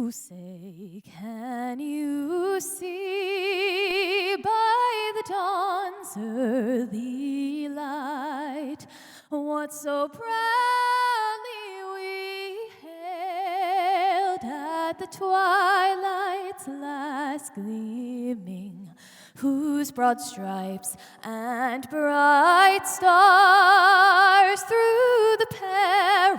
who say, can you see by the dawn's early light what so proudly we hailed at the twilight's last gleaming, whose broad stripes and bright stars through the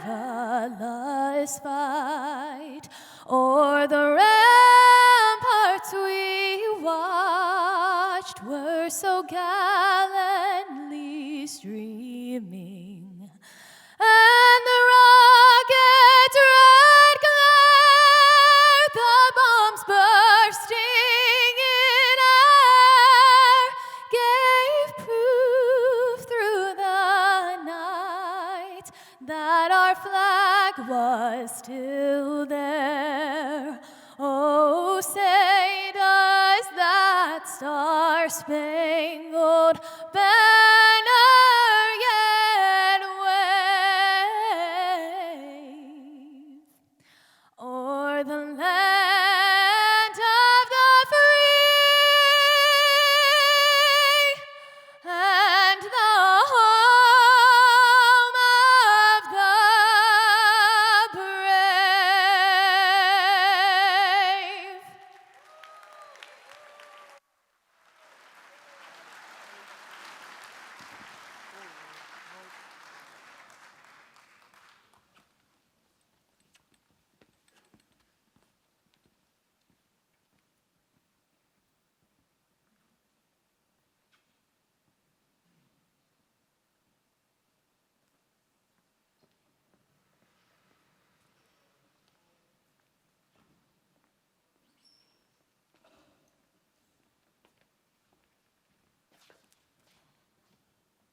perilous fight o'er the ramparts we watched were so gallantly streaming, and the rocket's red glare, the bombs bursting in air, gave proof through the night that our flag was still there. Oh, say does that star-spangled banner yet wave o'er the land of the free and the home of the brave.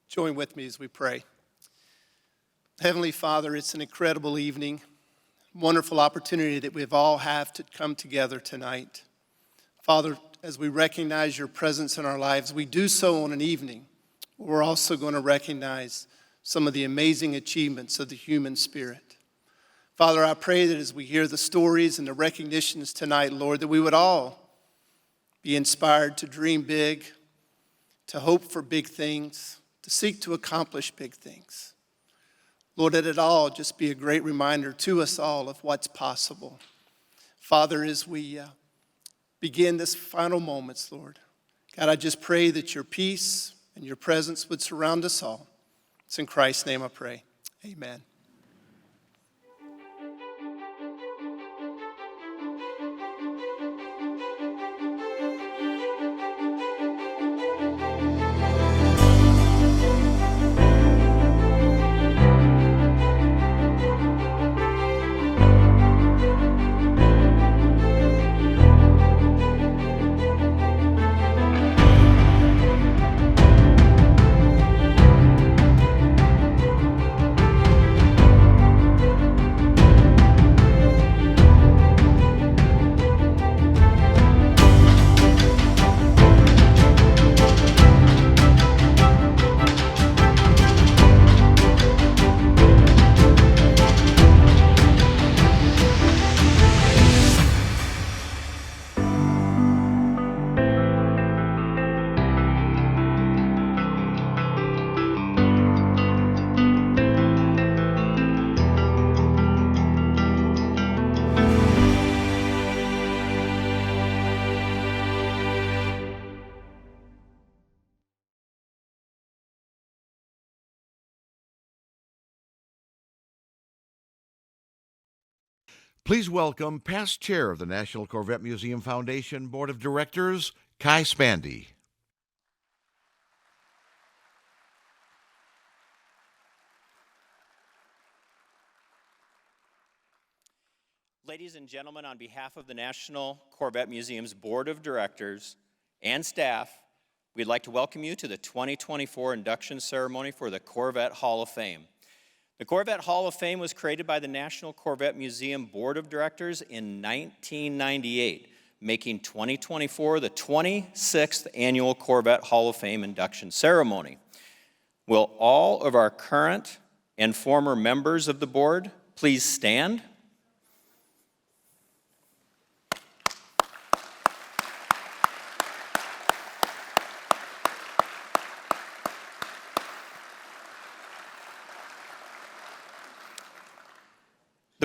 Join with me as we pray. Heavenly Father, it's an incredible evening, wonderful opportunity that we've all have to come together tonight. Father, as we recognize your presence in our lives, we do so on an evening where we're also going to recognize some of the amazing achievements of the human spirit. Father, I pray that as we hear the stories and the recognitions tonight, Lord, that we would all be inspired to dream big, to hope for big things, to seek to accomplish big things. Lord, let it all just be a great reminder to us all of what's possible. Father, as we begin this final moments, Lord, God, I just pray that your peace and your presence would surround us all. It's in Christ's name I pray. Amen. Please welcome past chair of the National Corvette Museum Foundation Board of Directors, Kai Spandy. Ladies and gentlemen, on behalf of the National Corvette Museum's Board of Directors and staff, we'd like to welcome you to the 2024 induction ceremony for the Corvette Hall of Fame. The Corvette Hall of Fame was created by the National Corvette Museum Board of Directors in 1998, making 2024 the 26th annual Corvette Hall of Fame induction ceremony. Will all of our current and former members of the board please stand?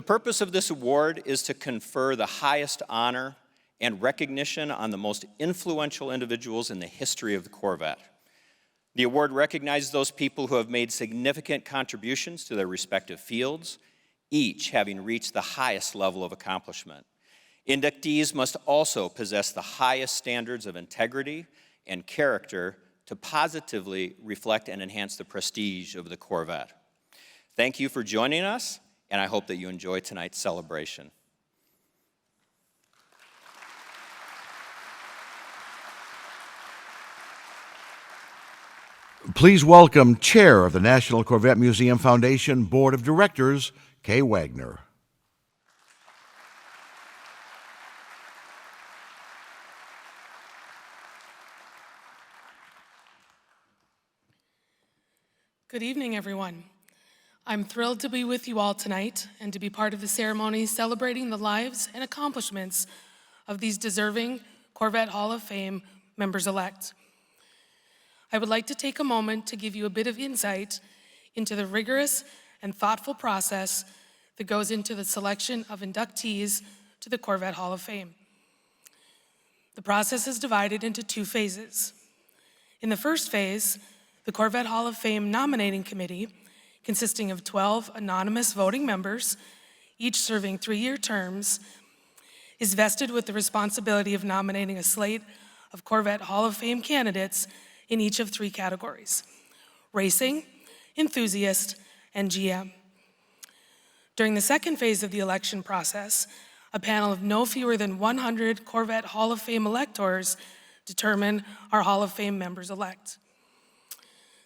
The purpose of this award is to confer the highest honor and recognition on the most influential individuals in the history of the Corvette. The award recognizes those people who have made significant contributions to their respective fields, each having reached the highest level of accomplishment. Inductees must also possess the highest standards of integrity and character to positively reflect and enhance the prestige of the Corvette. Thank you for joining us, and I hope that you enjoy tonight's celebration. Please welcome Chair of the National Corvette Museum Foundation Board of Directors, Kay Wagner. Good evening, everyone. I'm thrilled to be with you all tonight and to be part of the ceremony celebrating the lives and accomplishments of these deserving Corvette Hall of Fame members-elect. I would like to take a moment to give you a bit of insight into the rigorous and thoughtful process that goes into the selection of inductees to the Corvette Hall of Fame. The process is divided into two phases. In the first phase, the Corvette Hall of Fame nominating committee, consisting of 12 anonymous voting members, each serving 3-year terms, is vested with the responsibility of nominating a slate of Corvette Hall of Fame candidates in each of 3 categories: racing, enthusiast, and GM. During the second phase of the election process, a panel of no fewer than 100 Corvette Hall of Fame electors determine our Hall of Fame members-elect.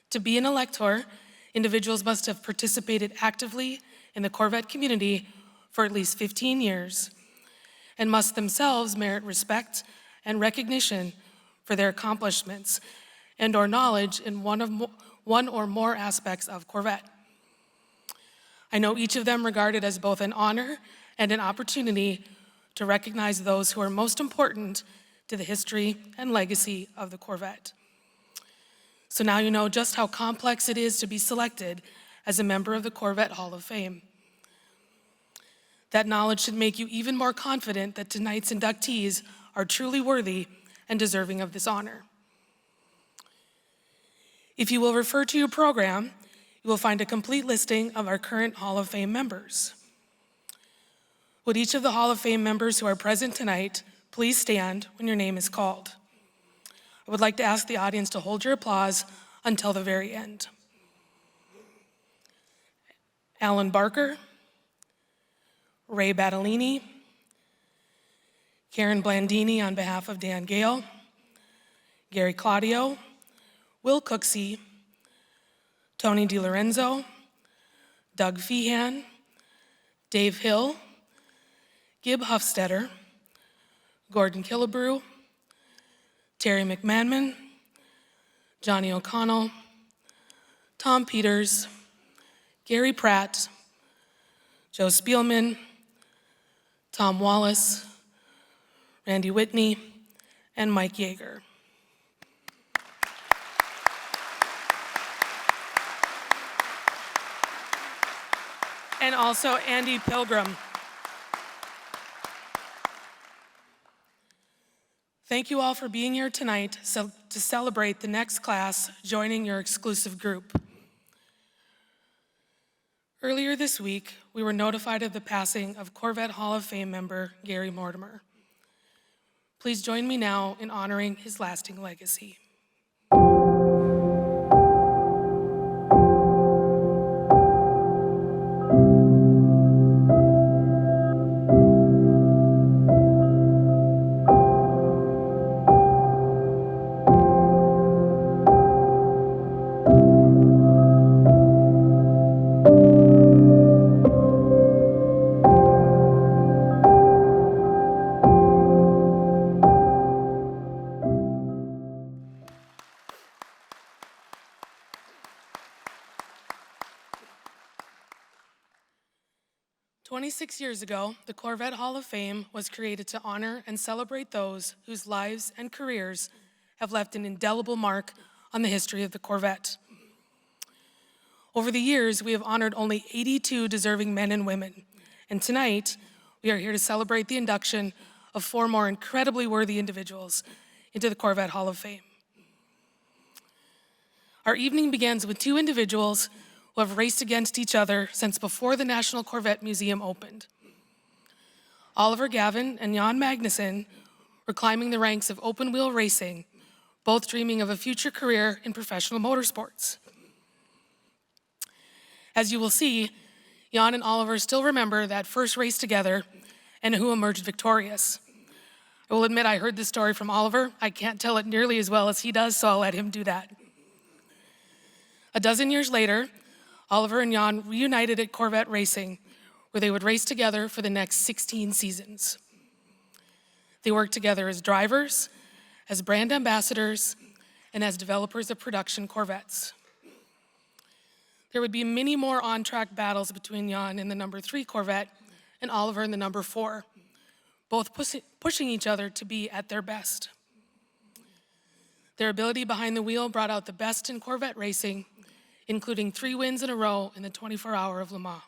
To be an elector, individuals must have participated actively in the Corvette community for at least 15 years and must themselves merit respect and recognition for their accomplishments and or knowledge in one or more aspects of Corvette. I know each of them regard it as both an honor and an opportunity to recognize those who are most important to the history and legacy of the Corvette. So now you know just how complex it is to be selected as a member of the Corvette Hall of Fame. That knowledge should make you even more confident that tonight's inductees are truly worthy and deserving of this honor. If you will refer to your program, you will find a complete listing of our current Hall of Fame members. Would each of the Hall of Fame members who are present tonight please stand when your name is called? I would like to ask the audience to hold your applause until the very end. Alan Barker, Ray Battellini, Karen Blandini on behalf of Dan Gale, Gary Claudio, Will Cooksey, Tony DiLorenzo, Doug Feehan, Dave Hill, Gib Huffstetter, Gordon Killebrew, Terry McManman, Johnny O'Connell, Tom Peters, Gary Pratt, Joe Spielman, Tom Wallace, Randy Whitney, and Mike Yeager. And also Andy Pilgrim. Thank you all for being here tonight to celebrate the next class joining your exclusive group. Earlier this week, we were notified of the passing of Corvette Hall of Fame member Gary Mortimer. Please join me now in honoring his lasting legacy. "26 years ago, the Corvette Hall of Fame was created to honor and celebrate those whose lives and careers have left an indelible mark on the history of the Corvette. Over the years, we have honored only 82 deserving men and women, And tonight, we are here to celebrate the induction of 4 more incredibly worthy individuals into the Corvette Hall of Fame. Our evening begins with 2 individuals who have raced against each other since before the National Corvette Museum opened. Gavin and Jan Magnussen were climbing the ranks of open-wheel racing, both dreaming of a future career in professional motorsports. As you will see, Jan and Oliver still remember that first race together and who emerged victorious. I will admit I heard this story from Oliver. I can't tell it nearly as well as he does, so I'll let him do that. A dozen years later, Oliver and Jan reunited at Corvette Racing, where they would race together for the next 16 seasons. They worked together as drivers, as brand ambassadors, and as developers of production Corvettes. There would be many more on-track battles between Jan in the number 3 Corvette and Oliver in the number 4, both pushing each other to be at their best. Their ability behind the wheel brought out the best in Corvette racing, including 3 wins in a row in the 24-hour of Le Mans.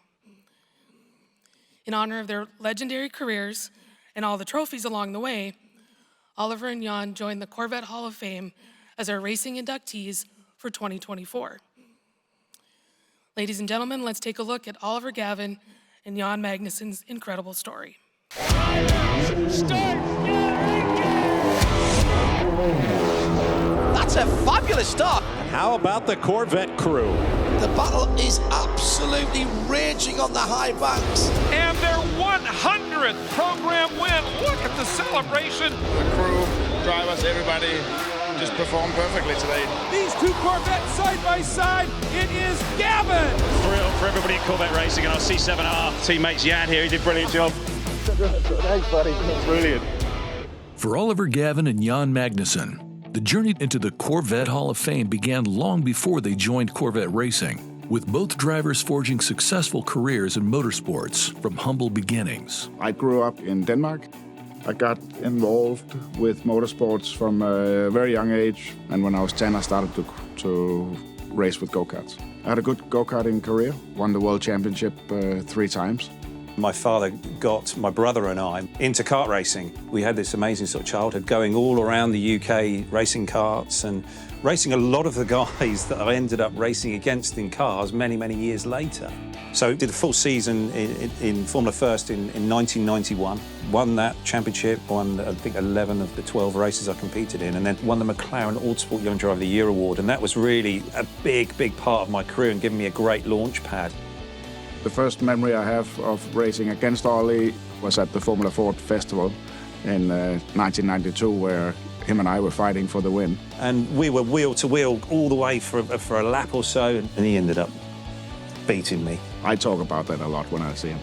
In honor of their legendary careers and all the trophies along the way, Oliver and Jan joined the Corvette Hall of Fame as our racing inductees for 2024. Ladies and gentlemen, let's take a look at Oliver Gavin and Jan Magnussen's incredible story. That's a fabulous start. How about the Corvette crew? The battle is absolutely raging on the high banks. And their 100th program win. Look at the celebration. The crew, drivers, everybody just performed perfectly today. These 2 Corvettes side by side. It is Gavin. Thrill for everybody at Corvette Racing and our C7R teammates Jan here. He did a brilliant job. Thanks, buddy. Brilliant. For Oliver Gavin and Jan Magnussen, the journey into the Corvette Hall of Fame began long before they joined Corvette Racing, with both drivers forging successful careers in motorsports from humble beginnings. I grew up in Denmark. I got involved with motorsports from a very young age, and when I was 10, I started to race with go-karts. I had a good go-karting career, won the World Championship 3 times. My father got my brother and I into kart racing. We had this amazing sort of childhood going all around the UK racing karts and racing a lot of the guys that I ended up racing against in cars many, many years later. So did a full season in Formula First in 1991, won that championship, won I think 11 of the 12 races I competed in, and then won the McLaren Autosport Young Driver of the Year award, and that was really a big, big part of my career and giving me a great launch pad. The first memory I have of racing against Ollie was at the Formula Ford Festival in 1992, where him and I were fighting for the win. And we were wheel to wheel all the way for a lap or so, and he ended up beating me. I talk about that a lot when I see him.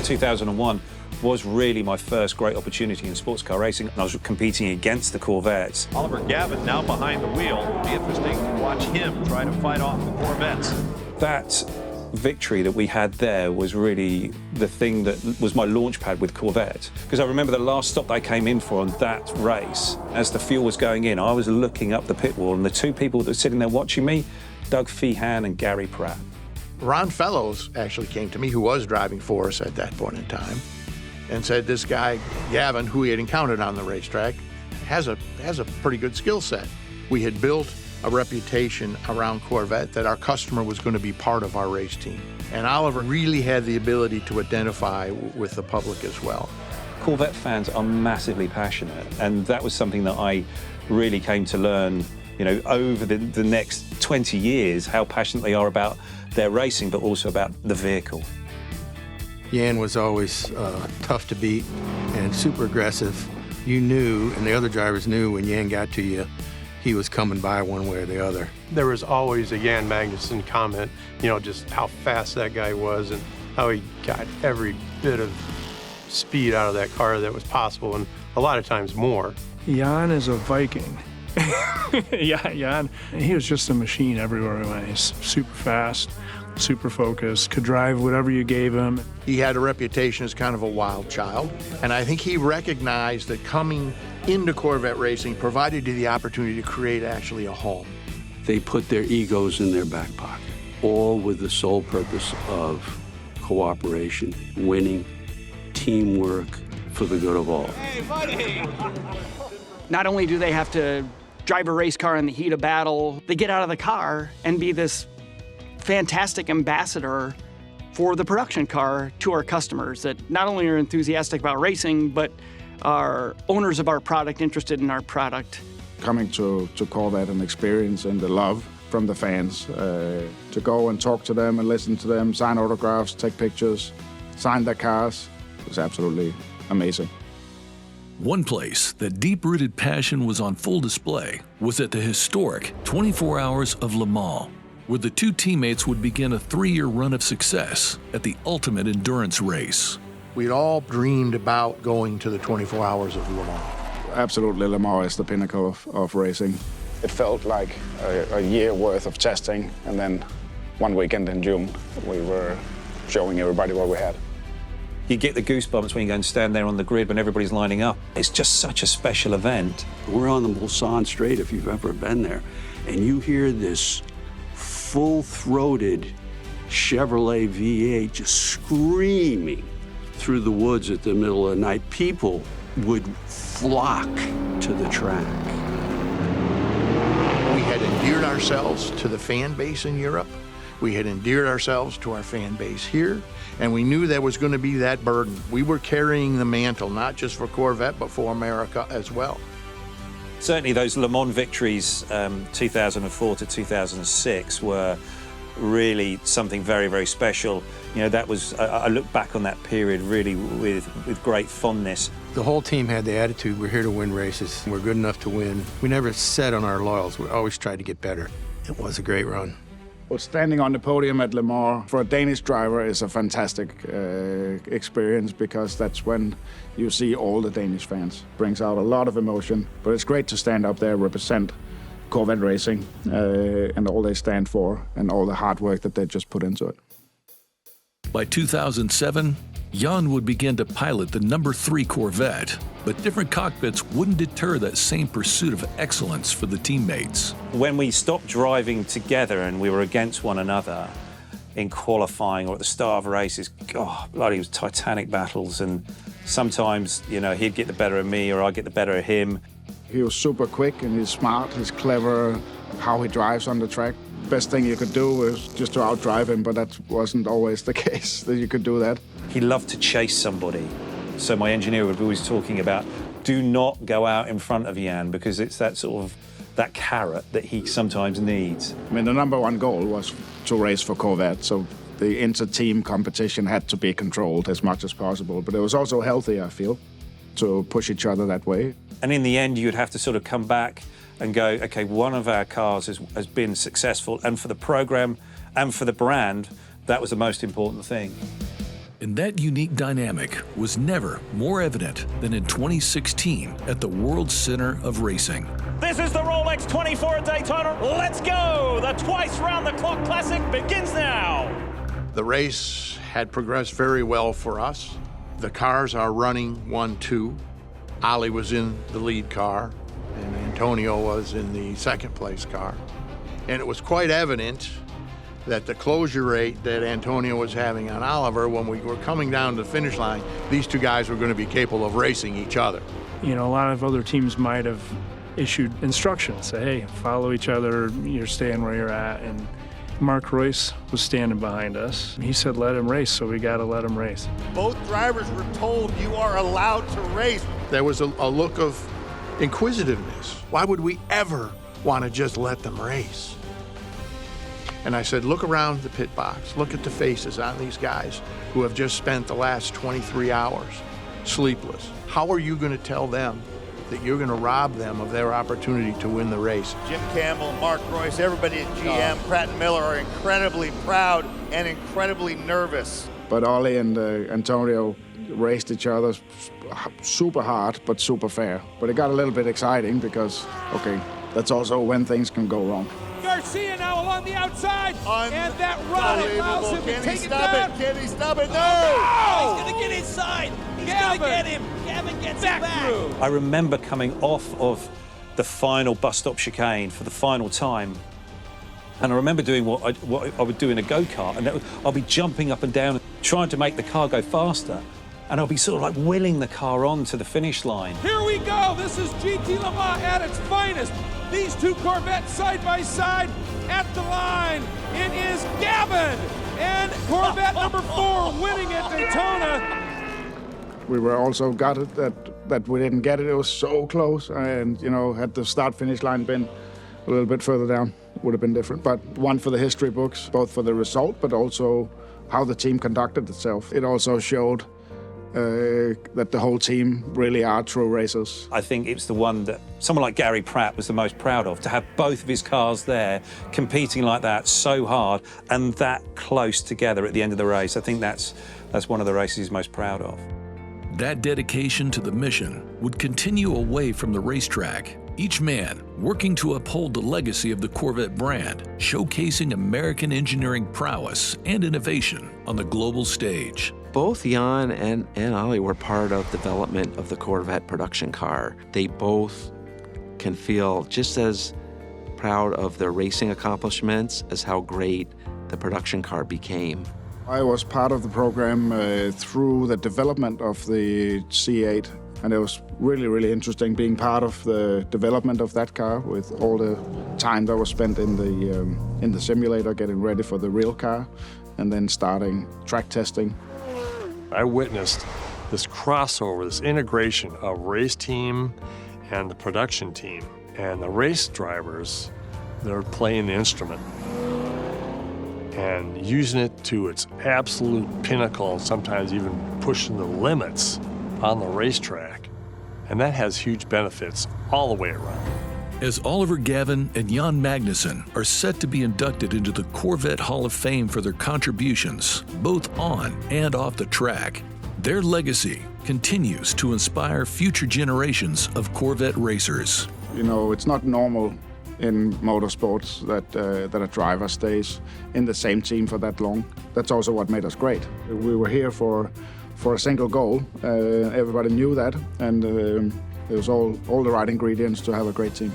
2001 was really my first great opportunity in sports car racing. I was competing against the Corvettes. Oliver Gavin now behind the wheel. It'll be interesting to watch him try to fight off the Corvettes. That victory that we had there was really the thing that was my launch pad with Corvette. Because I remember the last stop I came in for on that race, as the fuel was going in, I was looking up the pit wall, and the 2 people that were sitting there watching me, Doug Feehan and Gary Pratt. Ron Fellows actually came to me, who was driving for us at that point in time, and said this guy, Gavin, who he had encountered on the racetrack, has a pretty good skill set. We had built a reputation around Corvette that our customer was going to be part of our race team. And Oliver really had the ability to identify with the public as well. Corvette fans are massively passionate, and that was something that I really came to learn, you know, over the next 20 years, how passionate they are about their racing, but also about the vehicle. Jan was always tough to beat and super aggressive. You knew, and the other drivers knew, when Jan got to you, he was coming by one way or the other. There was always a Jan Magnussen comment, you know, just how fast that guy was and how he got every bit of speed out of that car that was possible, and a lot of times more. Jan is a Viking. Yeah, Jan, he was just a machine everywhere he went. He's super fast, super focused, could drive whatever you gave him. He had a reputation as kind of a wild child, and I think he recognized that coming into Corvette racing provided you the opportunity to create actually a home. They put their egos in their back pocket, all with the sole purpose of cooperation, winning, teamwork for the good of all. Hey, buddy! Not only do they have to drive a race car in the heat of battle, they get out of the car and be this fantastic ambassador for the production car to our customers that not only are enthusiastic about racing, but are owners of our product, interested in our product. Coming to Corvette and experiencing the love from the fans, to go and talk to them and listen to them, sign autographs, take pictures, sign their cars, it was absolutely amazing. One place that deep-rooted passion was on full display was at the historic 24 Hours of Le Mans, where the two teammates would begin a 3-year run of success at the ultimate endurance race. We'd all dreamed about going to the 24 Hours of Le Mans. Absolutely, Le Mans is the pinnacle of racing. It felt like a year worth of testing, and then one weekend in June, we were showing everybody what we had. You get the goosebumps when you go and stand there on the grid when everybody's lining up. It's just such a special event. We're on the Mulsanne Strait, if you've ever been there, and you hear this full-throated Chevrolet V8 just screaming through the woods at the middle of the night. People would flock to the track. We had endeared ourselves to the fan base in Europe. We had endeared ourselves to our fan base here, and we knew there was going to be that burden. We were carrying the mantle, not just for Corvette, but for America as well. Certainly those Le Mans victories, 2004 to 2006, were really something very, very special. You know, that was, I look back on that period really with great fondness. The whole team had the attitude, we're here to win races. We're good enough to win. We never sat on our laurels. We always tried to get better. It was a great run. Well, standing on the podium at Le Mans for a Danish driver is a fantastic experience, because that's when you see all the Danish fans. Brings out a lot of emotion, but it's great to stand up there, represent Corvette Racing and all they stand for and all the hard work that they just put into it. By 2007, Jan would begin to pilot the number 3 Corvette, but different cockpits wouldn't deter that same pursuit of excellence for the teammates. When we stopped driving together and we were against one another in qualifying or at the start of races, God, bloody, it was titanic battles, and sometimes, you know, he'd get the better of me or I'd get the better of him. He was super quick and he's smart, he's clever, how he drives on the track. Best thing you could do was just to outdrive him, but that wasn't always the case that you could do that. He loved to chase somebody. So my engineer would be always talking about, do not go out in front of Jan, because it's that sort of, that carrot that he sometimes needs. I mean, the number one goal was to race for Corvette, so the inter-team competition had to be controlled as much as possible, but it was also healthy, I feel, to push each other that way. And in the end, you'd have to sort of come back and go, okay, one of our cars has been successful, and for the program and for the brand, that was the most important thing. And that unique dynamic was never more evident than in 2016 at the World Center of Racing. This is the Rolex 24 at Daytona. Let's go! The twice round-the-clock classic begins now. The race had progressed very well for us. The cars are running 1-2. Ali was in the lead car, and Antonio was in the second place car. And it was quite evident that the closure rate that Antonio was having on Oliver, when we were coming down to the finish line, these two guys were going to be capable of racing each other. You know, a lot of other teams might have issued instructions, say, hey, follow each other, you're staying where you're at. And Mark Royce was standing behind us. He said, let him race, so we got to let him race. Both drivers were told you are allowed to race. There was a look of inquisitiveness. Why would we ever want to just let them race? And I said, look around the pit box. Look at the faces on these guys who have just spent the last 23 hours sleepless. How are you going to tell them that you're going to rob them of their opportunity to win the race? Jim Campbell, Mark Royce, everybody at GM, Pratt & Miller are incredibly proud and incredibly nervous. But Ollie and Antonio raced each other super hard, but super fair. But it got a little bit exciting because, okay, that's also when things can go wrong. Garcia now along the outside, and that run allows him to take it down. Can he stop it? No! Oh, he's going to get inside. He's going to get him. Gavin gets back through. I remember coming off of the final bus stop chicane for the final time, And I remember doing what I would do in a go-kart, and I'll be jumping up and down, trying to make the car go faster. And I'll be sort of like willing the car on to the finish line. Here we go. This is GT Le Mans at its finest. These two Corvettes side by side at the line. It is Gavin and Corvette number 4 winning at Daytona. We were also gutted that we didn't get it. It was so close, and had the start-finish line been a little bit further down, it would have been different. But one for the history books, both for the result, but also how the team conducted itself. It also showed that the whole team really are true racers. I think it's the one that someone like Gary Pratt was the most proud of, to have both of his cars there competing like that so hard and that close together at the end of the race. I think that's one of the races he's most proud of. That dedication to the mission would continue away from the racetrack, each man working to uphold the legacy of the Corvette brand, showcasing American engineering prowess and innovation on the global stage. Both Jan and Ollie were part of development of the Corvette production car. They both can feel just as proud of their racing accomplishments as how great the production car became. I was part of the program through the development of the C8, and it was really, really interesting being part of the development of that car with all the time that was spent in the simulator getting ready for the real car and then starting track testing. I witnessed this crossover, this integration of race team and the production team. And the race drivers, they're playing the instrument and using it to its absolute pinnacle, and sometimes even pushing the limits on the racetrack. And that has huge benefits all the way around. As Oliver Gavin and Jan Magnussen are set to be inducted into the Corvette Hall of Fame for their contributions, both on and off the track, their legacy continues to inspire future generations of Corvette racers. It's not normal in motorsports that a driver stays in the same team for that long. That's also what made us great. We were here for a single goal. Everybody knew that, and it was all the right ingredients to have a great team.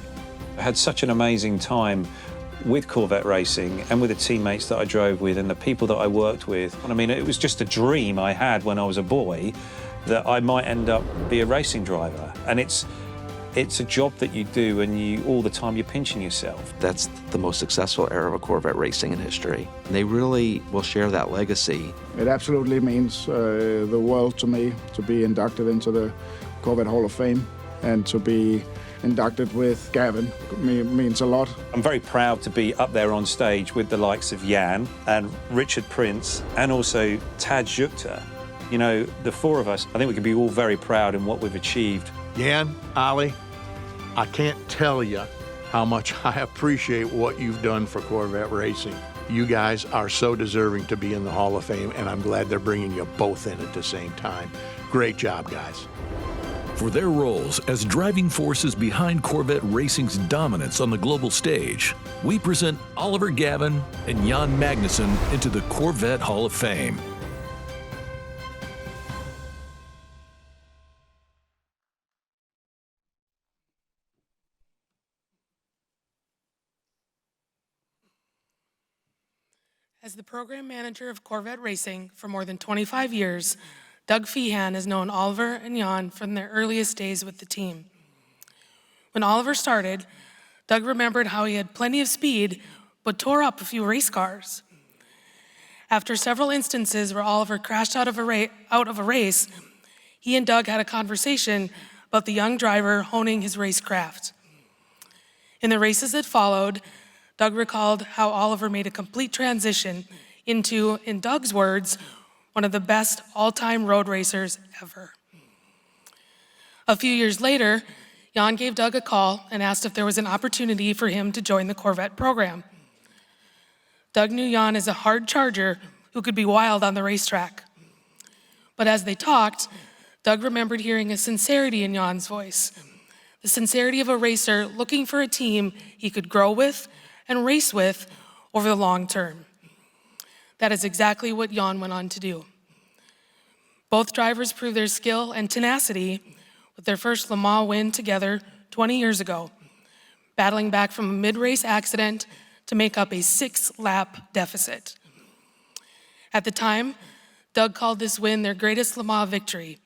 I had such an amazing time with Corvette Racing and with the teammates that I drove with and the people that I worked with. I mean, it was just a dream I had when I was a boy that I might end up be a racing driver. And it's a job that you do, and all the time you're pinching yourself. That's the most successful era of Corvette racing in history. They really will share that legacy. It absolutely means the world to me to be inducted into the Corvette Hall of Fame, and to be inducted with Gavin means a lot. I'm very proud to be up there on stage with the likes of Jan and Richard Prince and also Tadge Juechter. The four of us, I think we can be all very proud in what we've achieved. Jan, Ollie, I can't tell you how much I appreciate what you've done for Corvette Racing. You guys are so deserving to be in the Hall of Fame, and I'm glad they're bringing you both in at the same time. Great job, guys. For their roles as driving forces behind Corvette Racing's dominance on the global stage, we present Oliver Gavin and Jan Magnussen into the Corvette Hall of Fame. As the program manager of Corvette Racing for more than 25 years, Doug Feehan has known Oliver and Jan from their earliest days with the team. When Oliver started, Doug remembered how he had plenty of speed, but tore up a few race cars. After several instances where Oliver crashed out of a race, he and Doug had a conversation about the young driver honing his racecraft. In the races that followed, Doug recalled how Oliver made a complete transition into, in Doug's words, one of the best all-time road racers ever. A few years later, Jan gave Doug a call and asked if there was an opportunity for him to join the Corvette program. Doug knew Jan as a hard charger who could be wild on the racetrack. But as they talked, Doug remembered hearing a sincerity in Jan's voice, the sincerity of a racer looking for a team he could grow with and race with over the long term. That is exactly what Jan went on to do. Both drivers proved their skill and tenacity with their first Le Mans win together 20 years ago, battling back from a mid-race accident to make up a 6-lap deficit. At the time, Doug called this win their greatest Le Mans victory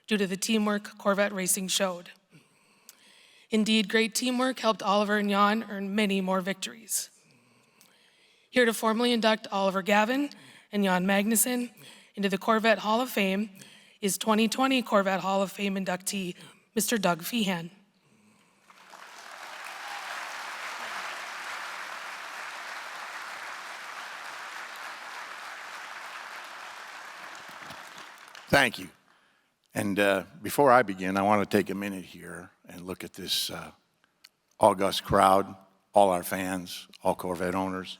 due to the teamwork Corvette Racing showed. Indeed, great teamwork helped Oliver and Jan earn many more victories. Here to formally induct Oliver Gavin and Jan Magnussen into the Corvette Hall of Fame is 2020 Corvette Hall of Fame inductee, Mr. Doug Feehan. Thank you. And before I begin, I want to take a minute here and look at this august crowd, all our fans, all Corvette owners.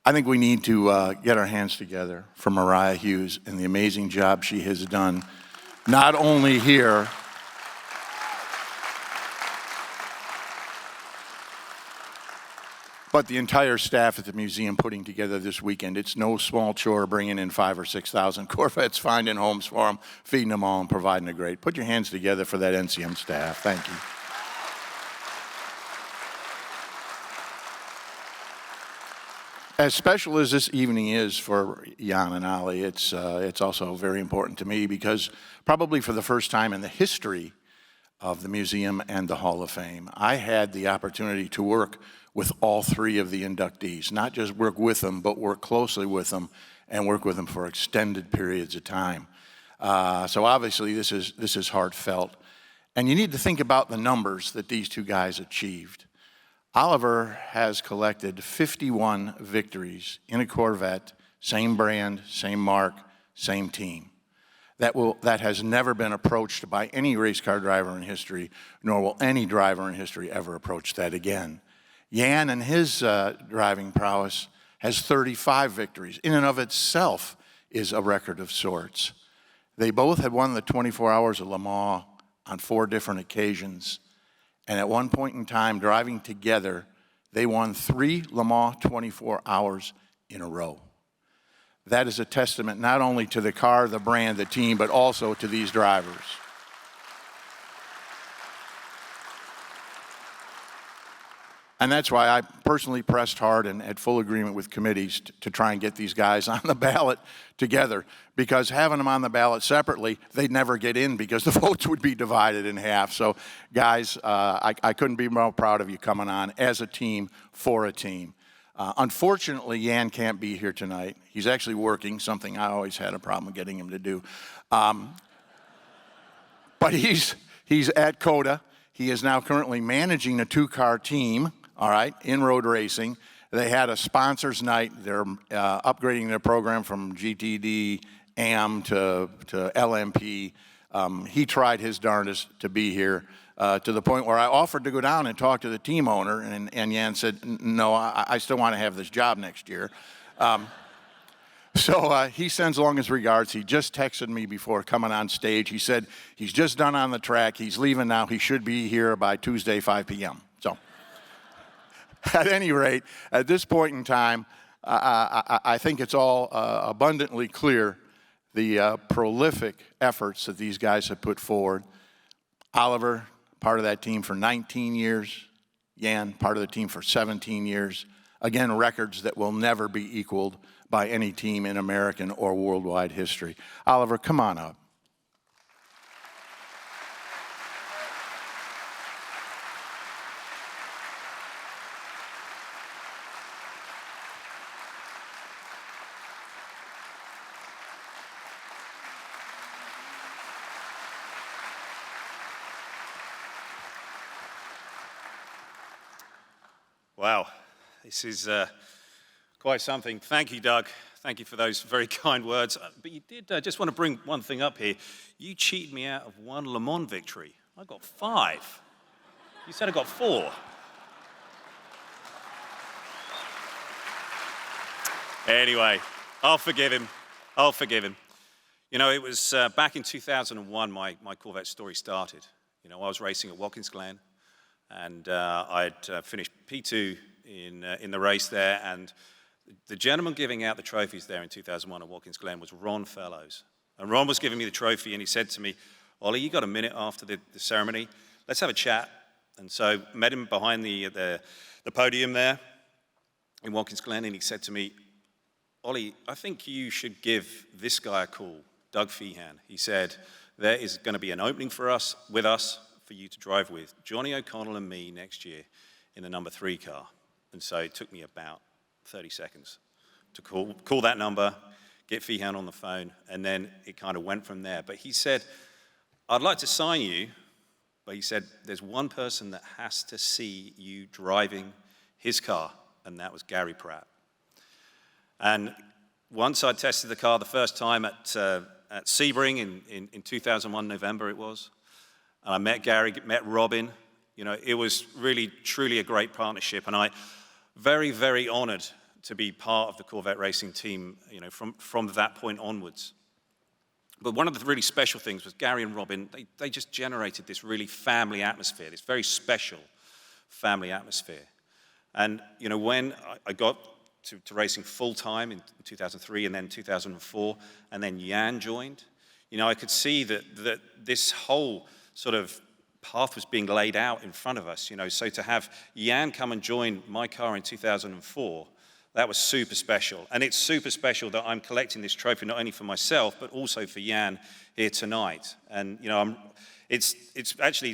I think we need to get our hands together for Mariah Hughes and the amazing job she has done, not only here, but the entire staff at the museum putting together this weekend. It's no small chore bringing in 5,000 or 6,000 Corvettes, finding homes for them, feeding them all, and providing a great. Put your hands together for that NCM staff. Thank you. As special as this evening is for Jan and Ollie, it's also very important to me because probably for the first time in the history of the museum and the Hall of Fame, I had the opportunity to work with all three of the inductees, not just work with them, but work closely with them and work with them for extended periods of time. So obviously this is heartfelt. And you need to think about the numbers that these two guys achieved. Oliver has collected 51 victories in a Corvette, same brand, same mark, same team. That has never been approached by any race car driver in history, nor will any driver in history ever approach that again. Jan and his driving prowess has 35 victories. In and of itself is a record of sorts. They both had won the 24 Hours of Le Mans on 4 different occasions. And at one point in time, driving together, they won 3 Le Mans 24 Hours in a row. That is a testament not only to the car, the brand, the team, but also to these drivers. And that's why I personally pressed hard and had full agreement with committees to try and get these guys on the ballot together, because having them on the ballot separately, they'd never get in because the votes would be divided in half. So guys, I couldn't be more proud of you coming on as a team for a team. Unfortunately, Jan can't be here tonight. He's actually working, something I always had a problem getting him to do. But he's at COTA. He is now currently managing a 2-car team, all right, in road racing. They had a sponsors night. They're upgrading their program from GTD, AM to LMP. He tried his darndest to be here to the point where I offered to go down and talk to the team owner, and Jan said, no, I still want to have this job next year. So he sends along his regards. He just texted me before coming on stage. He said he's just done on the track. He's leaving now. He should be here by Tuesday, 5 p.m. So at any rate, at this point in time, I think it's all abundantly clear the prolific efforts that these guys have put forward. Oliver, part of that team for 19 years. Jan, part of the team for 17 years. Again, records that will never be equaled by any team in American or worldwide history. Oliver, come on up. Wow, this is quite something. Thank you, Doug. Thank you for those very kind words. But you did just want to bring one thing up here. You cheated me out of 1 Le Mans victory. I got 5. You said I got 4. Anyway, I'll forgive him. I'll forgive him. You know, it was back in 2001 my Corvette story started. You know, I was racing at Watkins Glen, and I'd finished P2 in the race there, and the gentleman giving out the trophies there in 2001 at Watkins Glen was Ron Fellows. And Ron was giving me the trophy, and he said to me, Ollie, you got a minute after the ceremony? Let's have a chat. And so met him behind the podium there, in Watkins Glen, and he said to me, Ollie, I think you should give this guy a call, Doug Feehan. He said, there is going to be an opening for us for you to drive with Johnny O'Connell and me next year in the number 3 car. And so it took me about 30 seconds to call that number, get Feehan on the phone, and then it kind of went from there. But he said, I'd like to sign you, but he said, there's one person that has to see you driving his car, and that was Gary Pratt. And once I tested the car the first time at Sebring in 2001, November it was, and I met Gary, met Robin. You know, it was really, truly a great partnership, and I very, very honored to be part of the Corvette Racing team, you know, from that point onwards. But one of the really special things was Gary and Robin, they just generated this really family atmosphere, this very special family atmosphere. And, you know, when I got to racing full-time in 2003 and then 2004, and then Jan joined, you know, I could see that this whole sort of path was being laid out in front of us, you know. So to have Jan come and join my car in 2004, that was super special. And it's super special that I'm collecting this trophy not only for myself, but also for Jan here tonight. And, you know, it's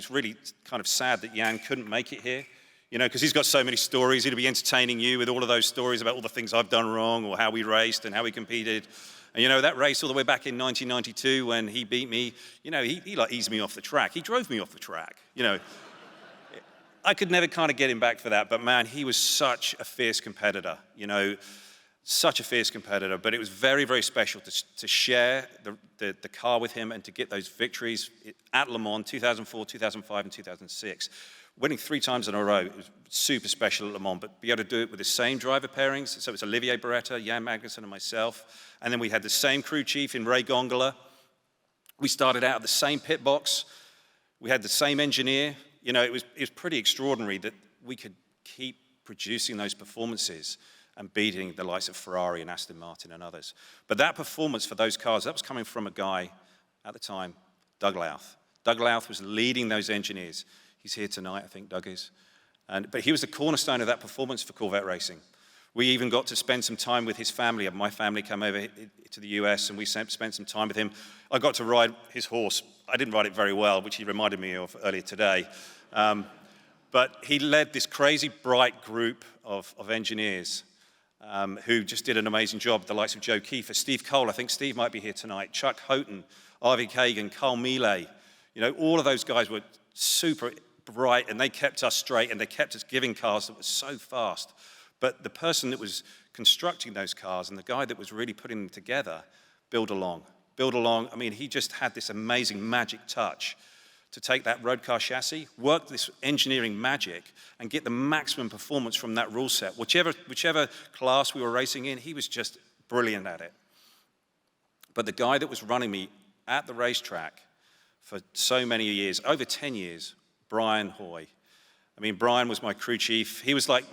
really kind of sad that Jan couldn't make it here. You know, because he's got so many stories. He'll be entertaining you with all of those stories about all the things I've done wrong or how we raced and how we competed. And, you know, that race all the way back in 1992 when he beat me, you know, he like eased me off the track. He drove me off the track, you know. I could never kind of get him back for that, but man, he was such a fierce competitor, you know, such a fierce competitor. But it was very, very special to share the car with him and to get those victories at Le Mans 2004, 2005, and 2006. Winning 3 times in a row, it was super special at Le Mans, but be able to do it with the same driver pairings. So it was Olivier Beretta, Jan Magnussen, and myself. And then we had the same crew chief in Ray Gongola. We started out at the same pit box. We had the same engineer. You know, it was pretty extraordinary that we could keep producing those performances and beating the likes of Ferrari and Aston Martin and others. But that performance for those cars, that was coming from a guy at the time, Doug Louth. Doug Louth was leading those engineers. He's here tonight, I think Doug is. But he was the cornerstone of that performance for Corvette Racing. We even got to spend some time with his family. My family came over to the US and we spent some time with him. I got to ride his horse. I didn't ride it very well, which he reminded me of earlier today. But he led this crazy bright group of engineers who just did an amazing job, the likes of Joe Kiefer, Steve Cole, I think Steve might be here tonight, Chuck Houghton, Arvi Kagan, Carl Mealy. You know, all of those guys were super bright, and they kept us straight, and they kept us giving cars that were so fast. But the person that was constructing those cars and the guy that was really putting them together, Bill DeLong, I mean, he just had this amazing magic touch to take that road car chassis, work this engineering magic, and get the maximum performance from that rule set. Whichever class we were racing in, he was just brilliant at it. But the guy that was running me at the racetrack for so many years, over 10 years, Brian Hoy. I mean, Brian was my crew chief. He was like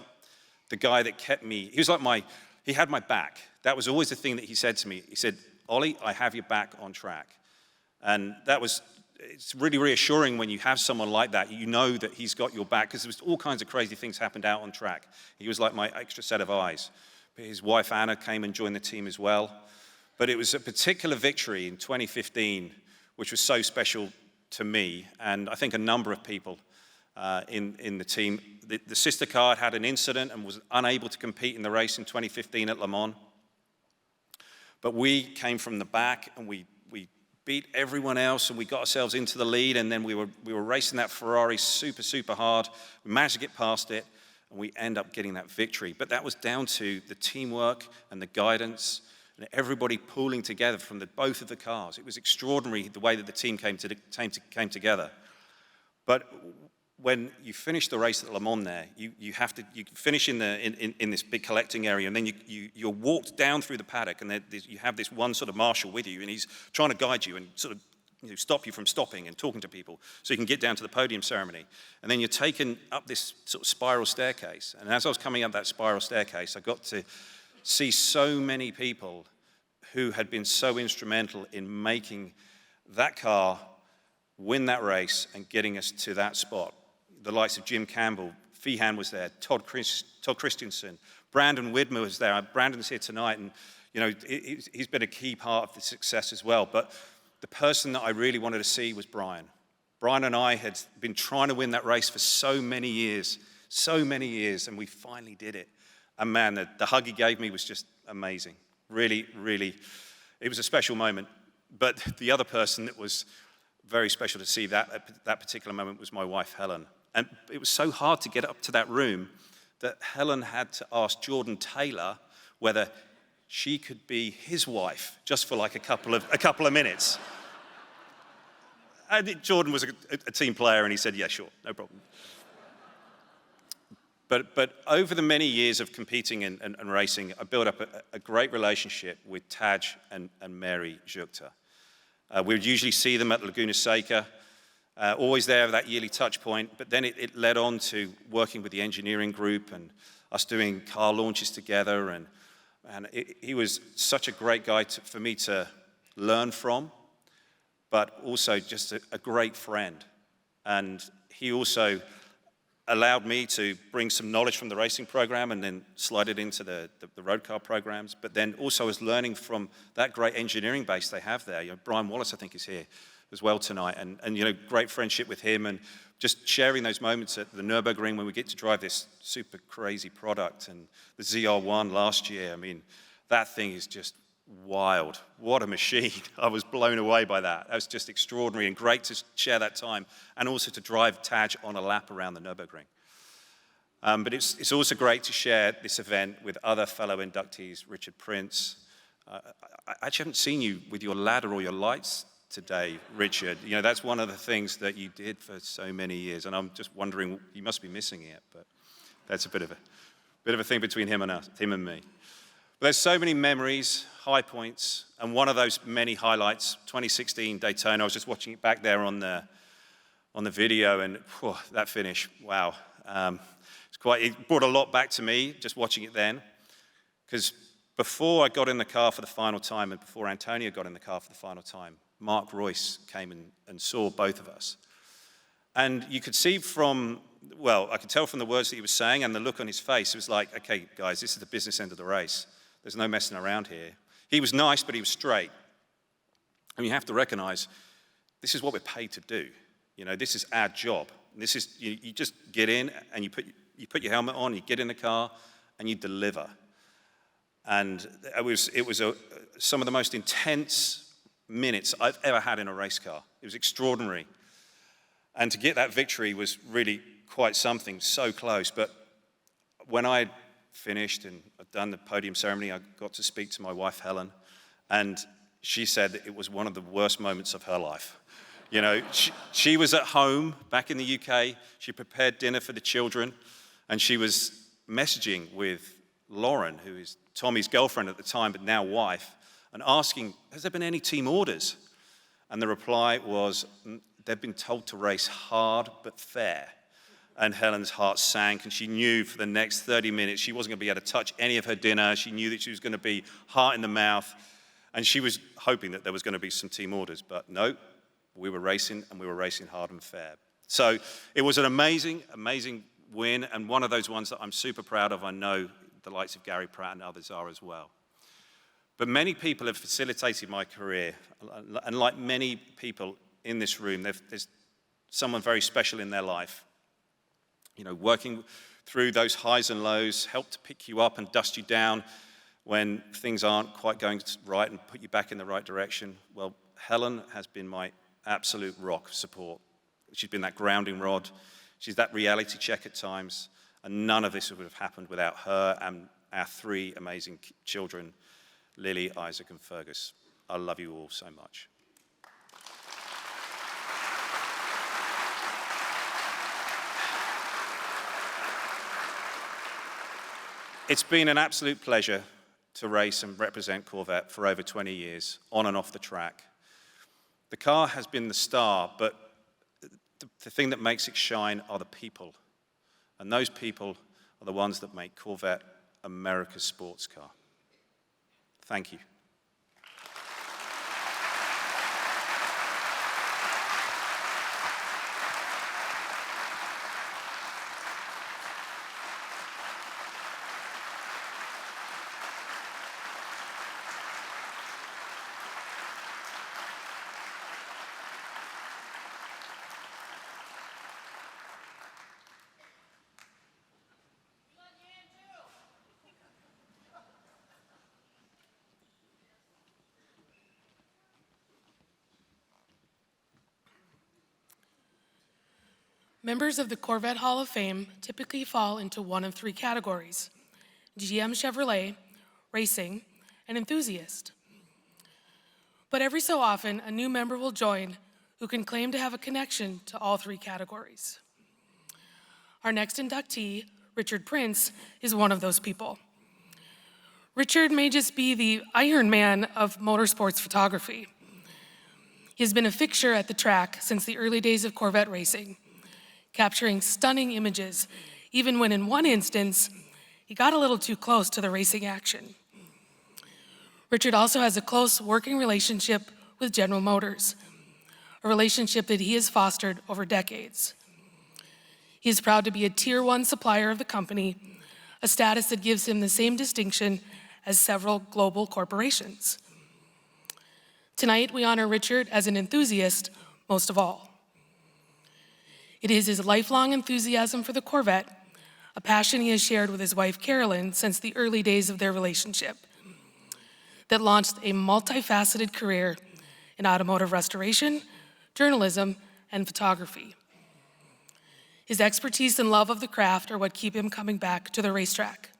the guy that kept me, he had my back. That was always the thing that he said to me. He said, Ollie, I have your back on track. And it's really reassuring when you have someone like that. You know that he's got your back, because there was all kinds of crazy things happened out on track. He was like my extra set of eyes. But his wife, Anna, came and joined the team as well. But it was a particular victory in 2015 which was so special to me, and I think a number of people in the team. The sister car had an incident and was unable to compete in the race in 2015 at Le Mans. But we came from the back and we beat everyone else, and we got ourselves into the lead, and then we were racing that Ferrari super, super hard. We managed to get past it, and we end up getting that victory. But that was down to the teamwork and the guidance and everybody pooling together from both of the cars. It was extraordinary the way that the team came together. But when you finish the race at Le Mans there, you finish in this big collecting area, and then you're walked down through the paddock, and you have this one sort of marshal with you, and he's trying to guide you and sort of stop you from stopping and talking to people so you can get down to the podium ceremony. And then you're taken up this sort of spiral staircase. And as I was coming up that spiral staircase, I got to see so many people who had been so instrumental in making that car win that race and getting us to that spot. The likes of Jim Campbell, Feehan was there, Todd Christensen, Brandon Widmer was there. Brandon's here tonight, and he's been a key part of the success as well. But the person that I really wanted to see was Brian. Brian and I had been trying to win that race for so many years, and we finally did it. And man, the hug he gave me was just amazing. Really, really, it was a special moment. But the other person that was very special to see that particular moment was my wife, Helen. And it was so hard to get up to that room that Helen had to ask Jordan Taylor whether she could be his wife just for like a couple of minutes. And Jordan was a team player, and he said, yeah, sure, no problem. But over the many years of competing and racing, I built up a great relationship with Tadge and Mary Juechter. We would usually see them at Laguna Seca, always there at that yearly touch point, but then it led on to working with the engineering group and us doing car launches together, and he was such a great guy for me to learn from, but also just a great friend. And he also allowed me to bring some knowledge from the racing program and then slide it into the road car programs, but then also was learning from that great engineering base they have there. Brian Wallace, I think, is here as well tonight, and great friendship with him, and just sharing those moments at the Nürburgring when we get to drive this super crazy product, and the ZR1 last year. I mean, that thing is just wild. What a machine. I was blown away by that. That was just extraordinary and great to share that time, and also to drive Tadge on a lap around the Nürburgring. But it's also great to share this event with other fellow inductees, Richard Prince. I actually haven't seen you with your ladder or your lights today, Richard. That's one of the things that you did for so many years, and I'm just wondering, you must be missing it, but that's a bit of a thing between him and me. But there's so many memories, high points, and one of those many highlights, 2016 Daytona. I was just watching it back there on the video, and that finish, wow. It brought a lot back to me just watching it then, because before I got in the car for the final time, and before Antonio got in the car for the final time, Mark Royce came and saw both of us. And you could see I could tell from the words that he was saying and the look on his face, it was like, okay, guys, this is the business end of the race. There's no messing around here. He was nice, but he was straight. And you have to recognize, this is what we're paid to do. This is our job. This is, you just get in and you put your helmet on, you get in the car, and you deliver. And it was some of the most intense minutes I've ever had in a race car. It was extraordinary. And to get that victory was really quite something, so close. But when I finished and I'd done the podium ceremony, I got to speak to my wife, Helen, and she said that it was one of the worst moments of her life. She was at home back in the UK, she prepared dinner for the children, and she was messaging with Lauren, who is Tommy's girlfriend at the time, but now wife, and asking, has there been any team orders? And the reply was, they've been told to race hard but fair. And Helen's heart sank, and she knew for the next 30 minutes she wasn't going to be able to touch any of her dinner. She knew that she was going to be heart in the mouth, and she was hoping that there was going to be some team orders. But no, we were racing, and we were racing hard and fair. So it was an amazing, amazing win, and one of those ones that I'm super proud of. I know the likes of Gary Pratt and others are as well. But many people have facilitated my career, and like many people in this room, there's someone very special in their life. Working through those highs and lows, help to pick you up and dust you down when things aren't quite going right and put you back in the right direction. Well, Helen has been my absolute rock of support. She's been that grounding rod. She's that reality check at times. And none of this would have happened without her and our three amazing children, Lily, Isaac, and Fergus. I love you all so much. It's been an absolute pleasure to race and represent Corvette for over 20 years, on and off the track. The car has been the star, but the thing that makes it shine are the people. And those people are the ones that make Corvette America's sports car. Thank you. Members of the Corvette Hall of Fame typically fall into one of three categories: GM Chevrolet, Racing, and Enthusiast. But every so often, a new member will join who can claim to have a connection to all three categories. Our next inductee, Richard Prince, is one of those people. Richard may just be the Iron Man of motorsports photography. He has been a fixture at the track since the early days of Corvette racing, capturing stunning images, even when in one instance, he got a little too close to the racing action. Richard also has a close working relationship with General Motors, a relationship that he has fostered over decades. He is proud to be a Tier 1 supplier of the company, a status that gives him the same distinction as several global corporations. Tonight, we honor Richard as an enthusiast most of all. It is his lifelong enthusiasm for the Corvette, a passion he has shared with his wife Carolyn since the early days of their relationship, that launched a multifaceted career in automotive restoration, journalism, and photography. His expertise and love of the craft are what keep him coming back to the racetrack.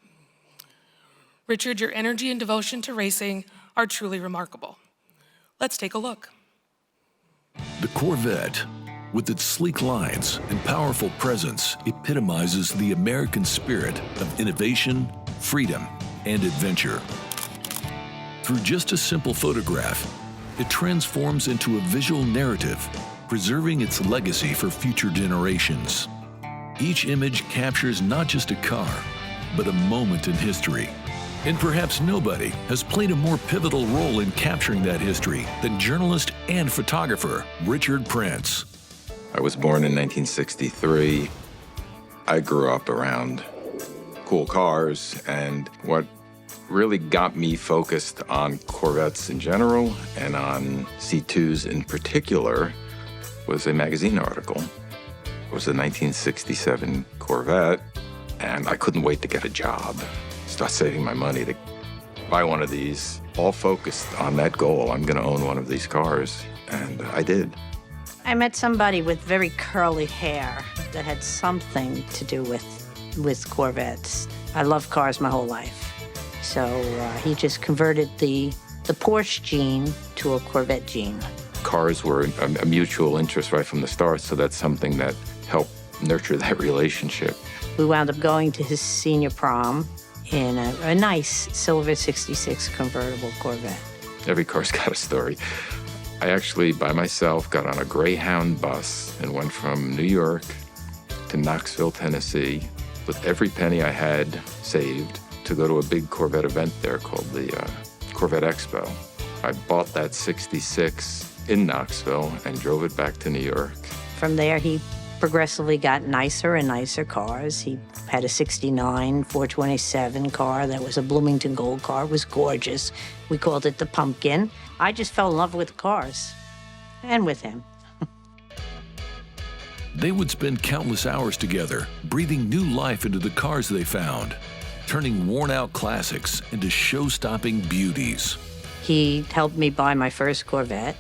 Richard, your energy and devotion to racing are truly remarkable. Let's take a look. The Corvette, with its sleek lines and powerful presence, epitomizes the American spirit of innovation, freedom, and adventure. Through just a simple photograph, it transforms into a visual narrative, preserving its legacy for future generations. Each image captures not just a car, but a moment in history. And perhaps nobody has played a more pivotal role in capturing that history than journalist and photographer Richard Prince. I was born in 1963. I grew up around cool cars, and what really got me focused on Corvettes in general and on C2s in particular was a magazine article. It was a 1967 Corvette, and I couldn't wait to get a job. Start saving my money to buy one of these, all focused on that goal. I'm gonna own one of these cars, and I did. I met somebody with very curly hair that had something to do with Corvettes. I loved cars my whole life. So he just converted the Porsche gene to a Corvette gene. Cars were a mutual interest right from the start, so that's something that helped nurture that relationship. We wound up going to his senior prom in a nice silver 66 convertible Corvette. Every car's got a story. I actually, by myself, got on a Greyhound bus and went from New York to Knoxville, Tennessee, with every penny I had saved to go to a big Corvette event there called the Corvette Expo. I bought that 66 in Knoxville and drove it back to New York. From there, he progressively got nicer and nicer cars. He had a 69 427 car that was a Bloomington Gold car. It was gorgeous. We called it the Pumpkin. I just fell in love with cars and with him. They would spend countless hours together, breathing new life into the cars they found, turning worn-out classics into show-stopping beauties. He helped me buy my first Corvette.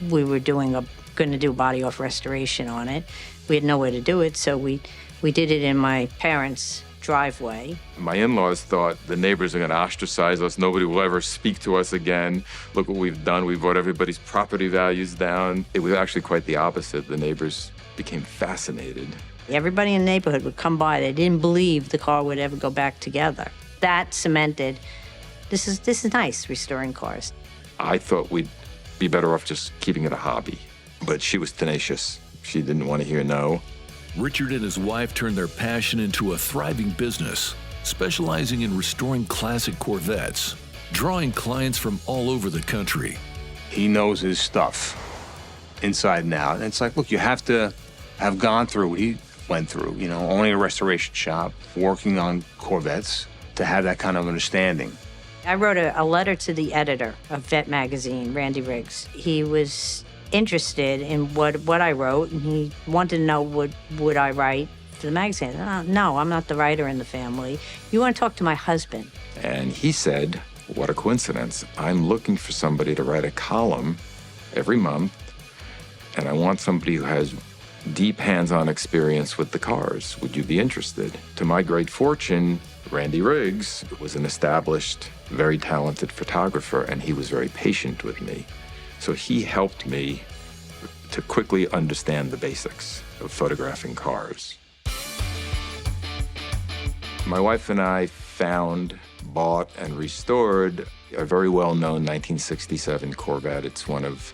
We were going to do body-off restoration on it. We had nowhere to do it, so we did it in my parents' driveway. My in-laws thought the neighbors are going to ostracize us. Nobody will ever speak to us again. Look what we've done. We brought everybody's property values down. It was actually quite the opposite. The neighbors became fascinated. Everybody in the neighborhood would come by. They didn't believe the car would ever go back together. That cemented, this is nice, restoring cars. I thought we'd be better off just keeping it a hobby. But she was tenacious. She didn't want to hear no. Richard and his wife turned their passion into a thriving business, specializing in restoring classic Corvettes, drawing clients from all over the country. He knows his stuff inside and out. And it's like, look, you have to have gone through what he went through, you know, owning a restoration shop, working on Corvettes, to have that kind of understanding. I wrote a letter to the editor of Vet magazine, Randy Riggs. He was interested in what I wrote, and he wanted to know would I write for the magazine. No, I'm not the writer in the family. You want to talk to my husband. And he said, what a coincidence. I'm looking for somebody to write a column every month, and I want somebody who has deep hands-on experience with the cars. Would you be interested? To my great fortune, Randy Riggs was an established, very talented photographer, and he was very patient with me. So he helped me to quickly understand the basics of photographing cars. My wife and I found, bought, and restored a very well-known 1967 Corvette. It's one of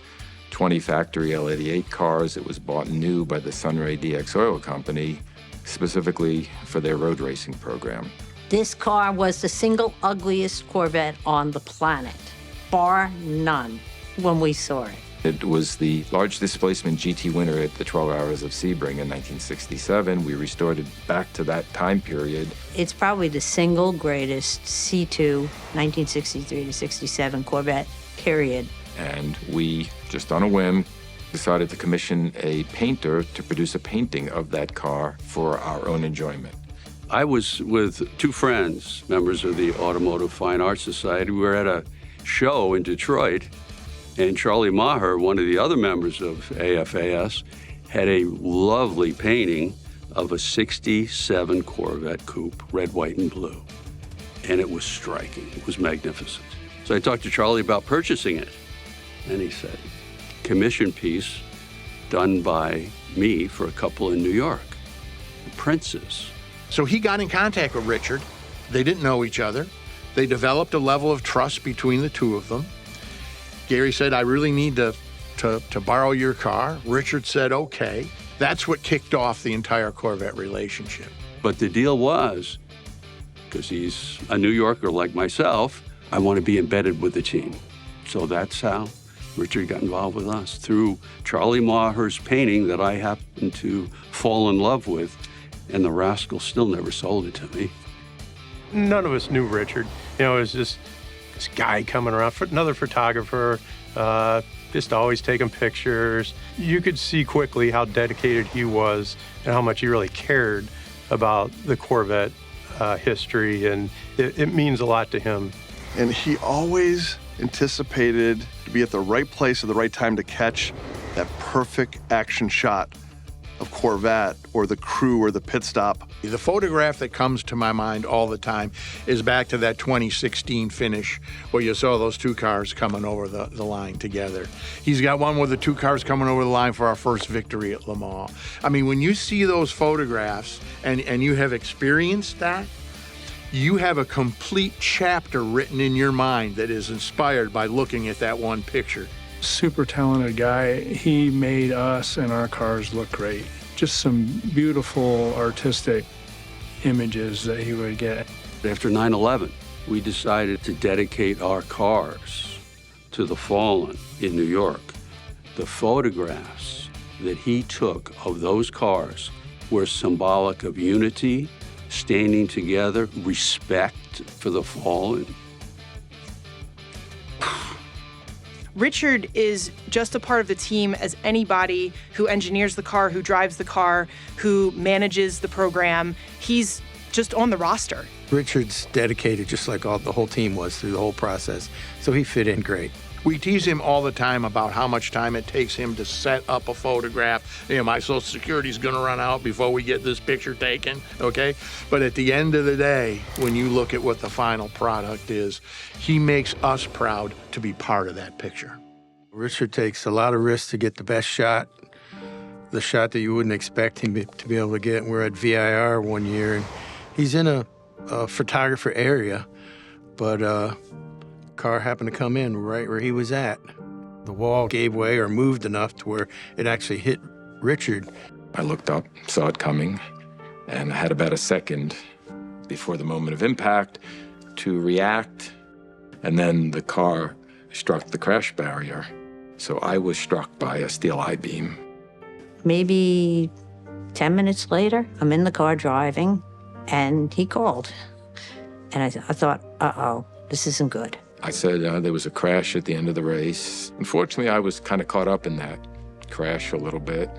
20 factory L88 cars. It was bought new by the Sunray DX Oil Company, specifically for their road racing program. This car was the single ugliest Corvette on the planet, bar none, when we saw it. It was the large displacement GT winner at the 12 Hours of Sebring in 1967. We restored it back to that time period. It's probably the single greatest C2 1963 to 67 Corvette, period. And we, just on a whim, decided to commission a painter to produce a painting of that car for our own enjoyment. I was with two friends, members of the Automotive Fine Arts Society. We were at a show in Detroit, and Charlie Maher, one of the other members of AFAS, had a lovely painting of a 67 Corvette Coupe, red, white, and blue. And it was striking. It was magnificent. So I talked to Charlie about purchasing it. And he said, commission piece done by me for a couple in New York, the Princes. So he got in contact with Richard. They didn't know each other. They developed a level of trust between the two of them. Gary said, I really need to borrow your car. Richard said, okay. That's what kicked off the entire Corvette relationship. But the deal was, because he's a New Yorker like myself, I want to be embedded with the team. So that's how Richard got involved with us, through Charlie Maher's painting that I happened to fall in love with, and the rascal still never sold it to me. None of us knew Richard. You know, it was just this guy coming around, another photographer, just always taking pictures. You could see quickly how dedicated he was and how much he really cared about the Corvette history, and it means a lot to him. And he always anticipated to be at the right place at the right time to catch that perfect action shot of Corvette or the crew or the pit stop. The photograph that comes to my mind all the time is back to that 2016 finish where you saw those two cars coming over the line together. He's got one with the two cars coming over the line for our first victory at Le Mans. I mean, when you see those photographs and you have experienced that, you have a complete chapter written in your mind that is inspired by looking at that one picture. Super talented guy. He made us and our cars look great. Just some beautiful artistic images that he would get. After 9/11, we decided to dedicate our cars to the fallen in New York. The photographs that he took of those cars were symbolic of unity, standing together, respect for the fallen. Richard is just a part of the team as anybody who engineers the car, who drives the car, who manages the program. He's just on the roster. Richard's dedicated just like the whole team was through the whole process, so he fit in great. We tease him all the time about how much time it takes him to set up a photograph. You know, my Social Security's gonna run out before we get this picture taken, okay? But at the end of the day, when you look at what the final product is, he makes us proud to be part of that picture. Richard takes a lot of risks to get the best shot, the shot that you wouldn't expect him to be able to get. We're at VIR one year, and he's in a photographer area, but car happened to come in right where he was at. The wall gave way or moved enough to where it actually hit Richard. I looked up, saw it coming, and I had about a second before the moment of impact to react, and then the car struck the crash barrier. So I was struck by a steel I-beam. Maybe 10 minutes later, I'm in the car driving, and he called. And I thought, uh-oh, this isn't good. I said there was a crash at the end of the race. Unfortunately, I was kind of caught up in that crash a little bit.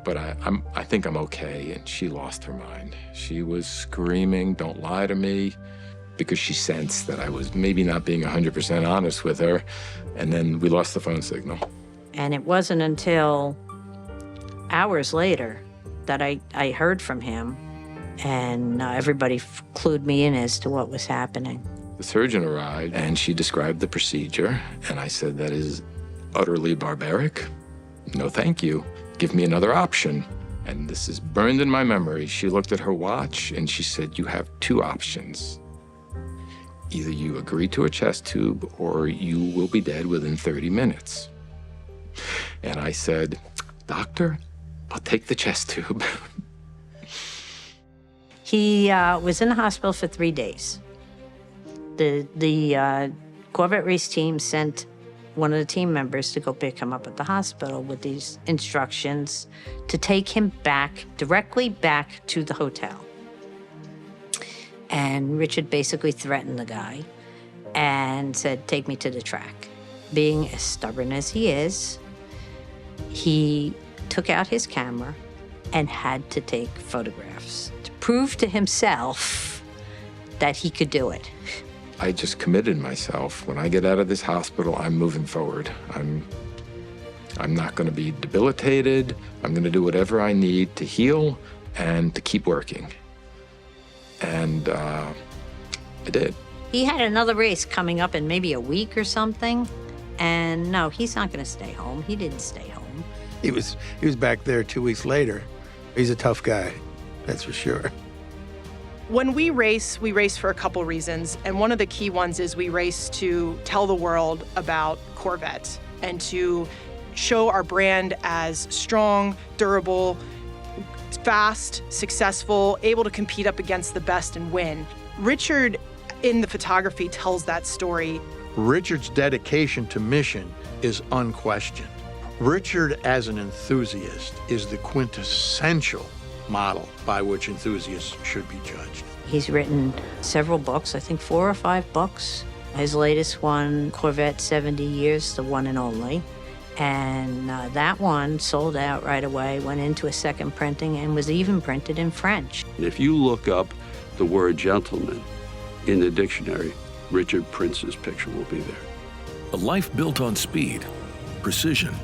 But I think I'm okay, and she lost her mind. She was screaming, "Don't lie to me," because she sensed that I was maybe not being 100% honest with her. And then we lost the phone signal. And it wasn't until hours later that I heard from him, and everybody clued me in as to what was happening. The surgeon arrived, and she described the procedure, and I said, that is utterly barbaric. No, thank you. Give me another option. And this is burned in my memory. She looked at her watch, and she said, you have two options. Either you agree to a chest tube, or you will be dead within 30 minutes. And I said, doctor, I'll take the chest tube. He was in the hospital for 3 days. The Corvette race team sent one of the team members to go pick him up at the hospital with these instructions to take him directly back to the hotel. And Richard basically threatened the guy and said, take me to the track. Being as stubborn as he is, he took out his camera and had to take photographs to prove to himself that he could do it. I just committed myself. When I get out of this hospital, I'm moving forward. I'm not going to be debilitated. I'm going to do whatever I need to heal and to keep working. And I did. He had another race coming up in maybe a week or something, and no, he's not going to stay home. He didn't stay home. He was back there 2 weeks later. He's a tough guy, that's for sure. When we race for a couple reasons, and one of the key ones is we race to tell the world about Corvette and to show our brand as strong, durable, fast, successful, able to compete up against the best and win. Richard, in the photography, tells that story. Richard's dedication to mission is unquestioned. Richard, as an enthusiast, is the quintessential model by which enthusiasts should be judged. He's written several books, I think 4 or 5 books. His latest one, Corvette 70 Years, the one and only. And that one sold out right away, went into a second printing, and was even printed in French. If you look up the word gentleman in the dictionary, Richard Prince's picture will be there. A life built on speed, precision,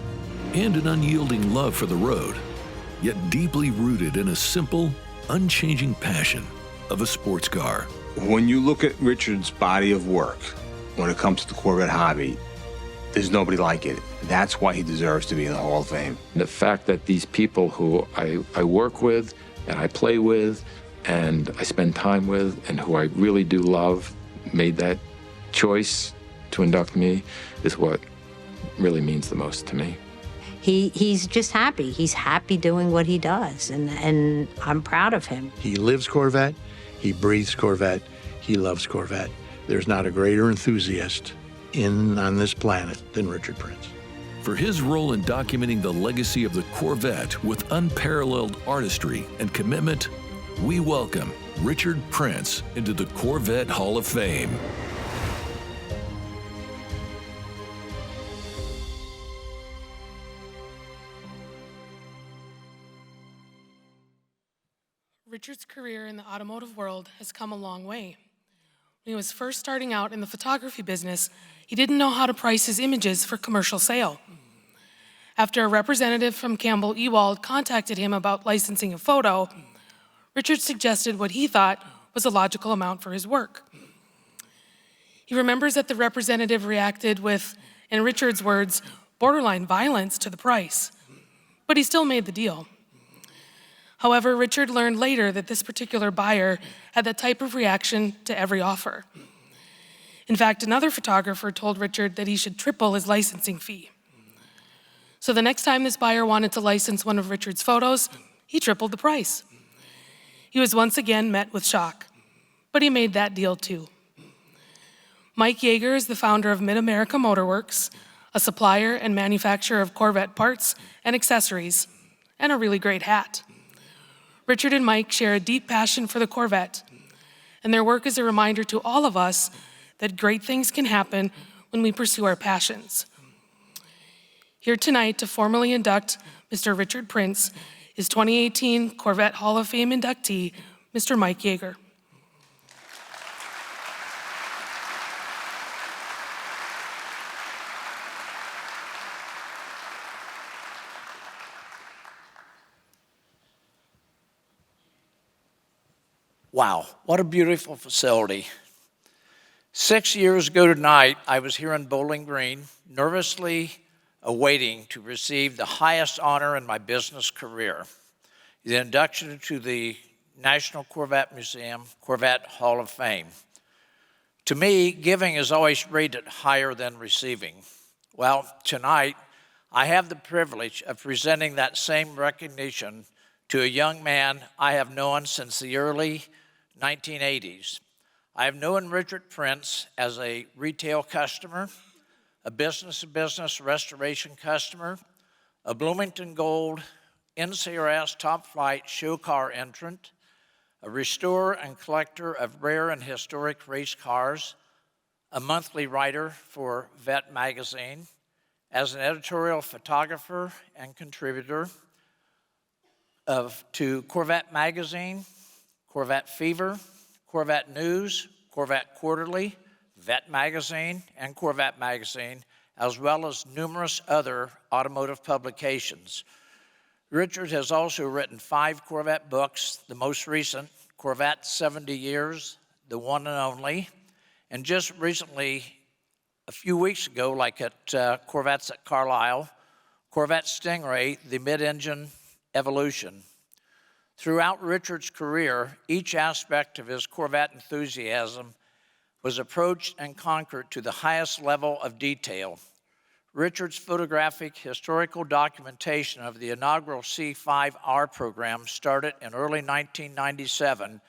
and an unyielding love for the road, yet deeply rooted in a simple, unchanging passion of a sports car. When you look at Richard's body of work, when it comes to the Corvette hobby, there's nobody like it. That's why he deserves to be in the Hall of Fame. The fact that these people who I work with and I play with and I spend time with and who I really do love made that choice to induct me is what really means the most to me. He's just happy. He's happy doing what he does, and I'm proud of him. He lives Corvette, he breathes Corvette, he loves Corvette. There's not a greater enthusiast on this planet than Richard Prince. For his role in documenting the legacy of the Corvette with unparalleled artistry and commitment, we welcome Richard Prince into the Corvette Hall of Fame. Richard's career in the automotive world has come a long way. When he was first starting out in the photography business, he didn't know how to price his images for commercial sale. After a representative from Campbell Ewald contacted him about licensing a photo, Richard suggested what he thought was a logical amount for his work. He remembers that the representative reacted with, in Richard's words, borderline violence to the price, but he still made the deal. However, Richard learned later that this particular buyer had that type of reaction to every offer. In fact, another photographer told Richard that he should triple his licensing fee. So the next time this buyer wanted to license one of Richard's photos, he tripled the price. He was once again met with shock, but he made that deal too. Mike Yeager is the founder of Mid-America Motor Works, a supplier and manufacturer of Corvette parts and accessories, and a really great hat. Richard and Mike share a deep passion for the Corvette, and their work is a reminder to all of us that great things can happen when we pursue our passions. Here tonight to formally induct Mr. Richard Prince is 2018 Corvette Hall of Fame inductee, Mr. Mike Yeager. Wow, what a beautiful facility. 6 years ago tonight, I was here in Bowling Green, nervously awaiting to receive the highest honor in my business career, the induction to the National Corvette Museum, Corvette Hall of Fame. To me, giving is always rated higher than receiving. Well, tonight, I have the privilege of presenting that same recognition to a young man I have known since the early 1980s. I have known Richard Prince as a retail customer, a business-to-business restoration customer, a Bloomington Gold NCRS top flight show car entrant, a restorer and collector of rare and historic race cars, a monthly writer for Vette magazine, as an editorial photographer and contributor to Corvette magazine, Corvette Fever, Corvette News, Corvette Quarterly, Vette magazine, and Corvette magazine, as well as numerous other automotive publications. Richard has also written 5 Corvette books, the most recent, Corvette 70 Years, the one and only, and just recently, a few weeks ago, like at Corvettes at Carlisle, Corvette Stingray, the mid-engine evolution. Throughout Richard's career, each aspect of his Corvette enthusiasm was approached and conquered to the highest level of detail. Richard's photographic historical documentation of the inaugural C5R program started in early 1997,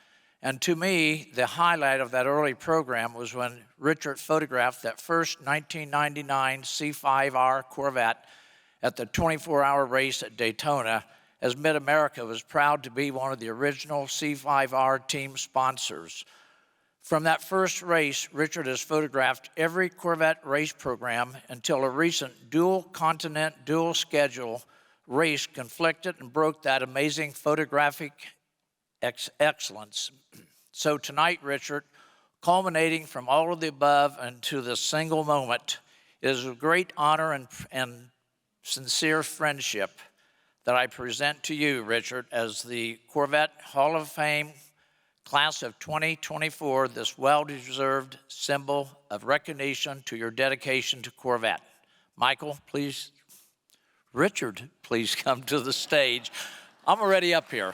and to me, the highlight of that early program was when Richard photographed that first 1999 C5R Corvette at the 24-hour race at Daytona, as Mid-America was proud to be one of the original C5R team sponsors. From that first race, Richard has photographed every Corvette race program until a recent dual-continent, dual-schedule race conflicted and broke that amazing photographic excellence. So tonight, Richard, culminating from all of the above into this single moment, it is a great honor and sincere friendship that I present to you, Richard, as the Corvette Hall of Fame Class of 2024, this well-deserved symbol of recognition to your dedication to Corvette. Michael, please, Richard, please come to the stage. I'm already up here.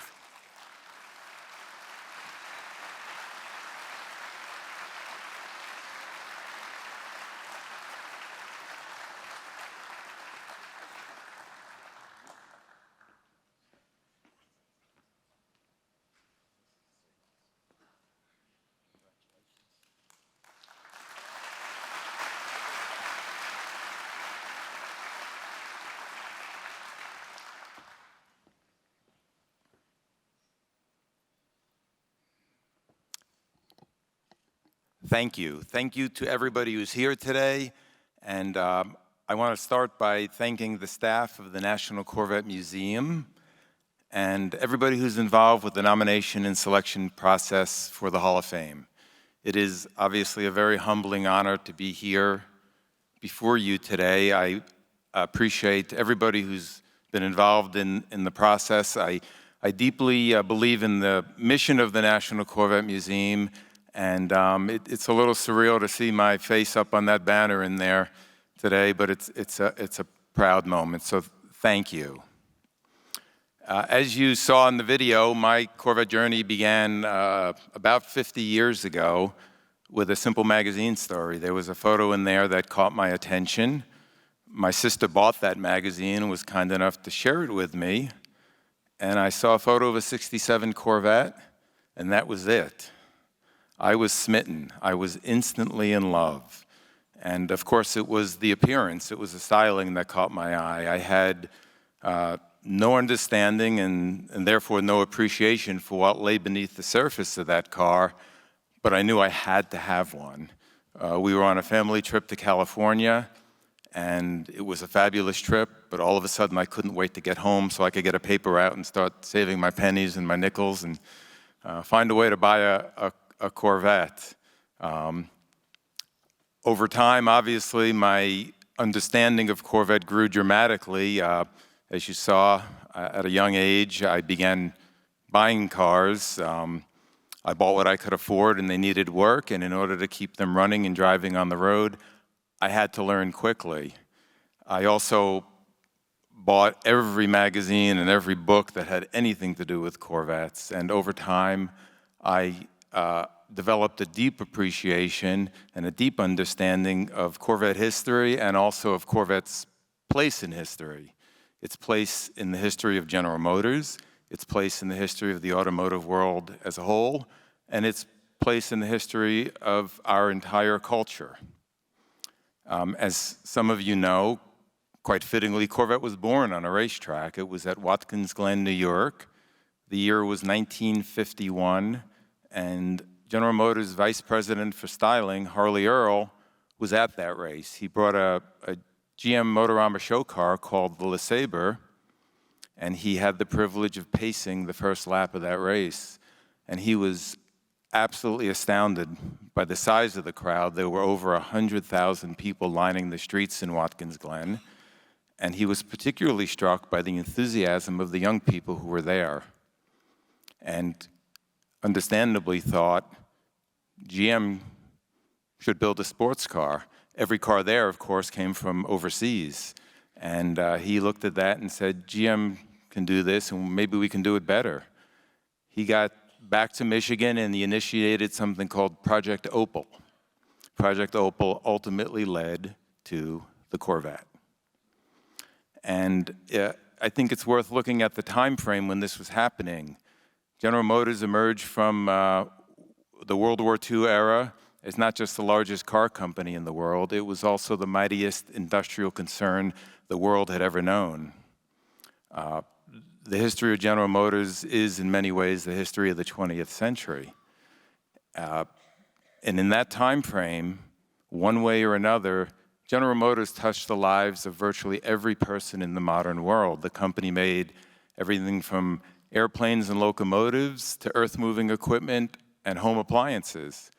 Thank you. Thank you to everybody who's here today. And I want to start by thanking the staff of the National Corvette Museum and everybody who's involved with the nomination and selection process for the Hall of Fame. It is obviously a very humbling honor to be here before you today. I appreciate everybody who's been involved in the process. I deeply believe in the mission of the National Corvette Museum, and it's a little surreal to see my face up on that banner in there today, but it's a proud moment, so thank you. As you saw in the video, my Corvette journey began about 50 years ago with a simple magazine story. There was a photo in there that caught my attention. My sister bought that magazine and was kind enough to share it with me, and I saw a photo of a '67 Corvette, and that was it. I was smitten. I was instantly in love. And of course, it was the appearance, it was the styling that caught my eye. I had no understanding and therefore no appreciation for what lay beneath the surface of that car, but I knew I had to have one. We were on a family trip to California, and it was a fabulous trip, but all of a sudden I couldn't wait to get home so I could get a paper out and start saving my pennies and my nickels and find a way to buy a Corvette. Over time, obviously, my understanding of Corvette grew dramatically. As you saw, at a young age, I began buying cars. I I bought what I could afford, and they needed work, and in order to keep them running and driving on the road, I had to learn quickly. I also bought every magazine and every book that had anything to do with Corvettes, and over time, I developed a deep appreciation and a deep understanding of Corvette history and also of Corvette's place in history. Its place in the history of General Motors, its place in the history of the automotive world as a whole, and its place in the history of our entire culture. As some of you know, quite fittingly, Corvette was born on a racetrack. It was at Watkins Glen, New York. The year was 1951, and General Motors Vice President for Styling, Harley Earl, was at that race. He brought a GM Motorama show car called the LeSabre, and he had the privilege of pacing the first lap of that race. And he was absolutely astounded by the size of the crowd. There were over 100,000 people lining the streets in Watkins Glen, and he was particularly struck by the enthusiasm of the young people who were there, and understandably thought GM should build a sports car. Every car there, of course, came from overseas. And he looked at that and said, GM can do this, and maybe we can do it better. He got back to Michigan, and he initiated something called Project Opal. Project Opal ultimately led to the Corvette. And I think it's worth looking at the time frame when this was happening. General Motors emerged from the World War II era. It's not just the largest car company in the world, it was also the mightiest industrial concern the world had ever known. The history of General Motors is in many ways the history of the 20th century. And in that time frame, one way or another, General Motors touched the lives of virtually every person in the modern world. The company made everything from airplanes and locomotives to earth-moving equipment and home appliances.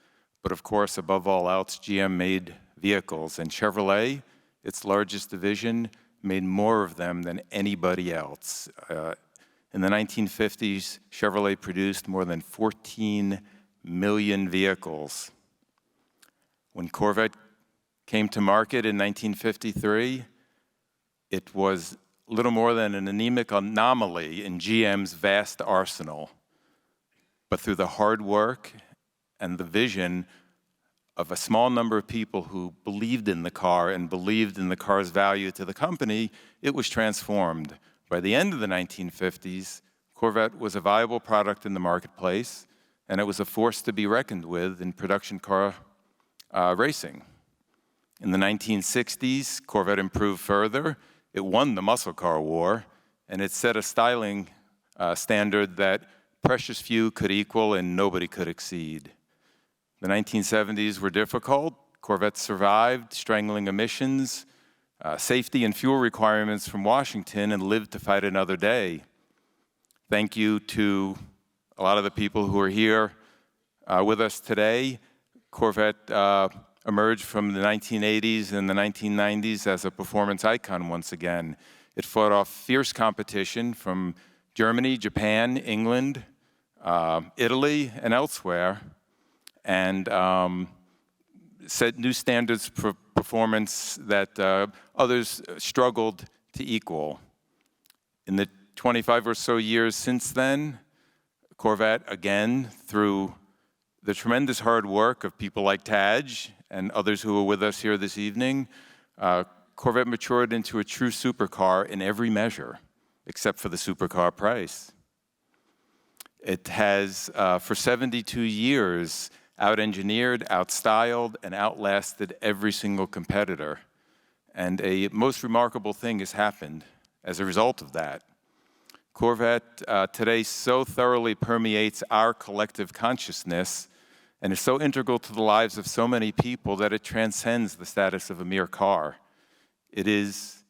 But of course, above all else, GM made vehicles, and Chevrolet, its largest division, made more of them than anybody else. In the 1950s, Chevrolet produced more than 14 million vehicles. When Corvette came to market in 1953, it was little more than an anemic anomaly in GM's vast arsenal. But through the hard work and the vision of a small number of people who believed in the car and believed in the car's value to the company, it was transformed. By the end of the 1950s, Corvette was a viable product in the marketplace, and it was a force to be reckoned with in production car racing. In the 1960s, Corvette improved further. It won the muscle car war, and it set a styling standard that precious few could equal and nobody could exceed. The 1970s were difficult. Corvette survived strangling emissions, safety and fuel requirements from Washington, and lived to fight another day. Thank you to a lot of the people who are here with us today. Corvette emerged from the 1980s and the 1990s as a performance icon once again. It fought off fierce competition from Germany, Japan, England, Italy, and elsewhere, and set new standards for performance that others struggled to equal. In the 25 or so years since then, Corvette, again, through the tremendous hard work of people like Tadge and others who are with us here this evening, Corvette matured into a true supercar in every measure, except for the supercar price. It has, for 72 years, out-engineered, out-styled, and outlasted every single competitor. And a most remarkable thing has happened as a result of that. Corvette today so thoroughly permeates our collective consciousness and is so integral to the lives of so many people that it transcends the status of a mere car. It is,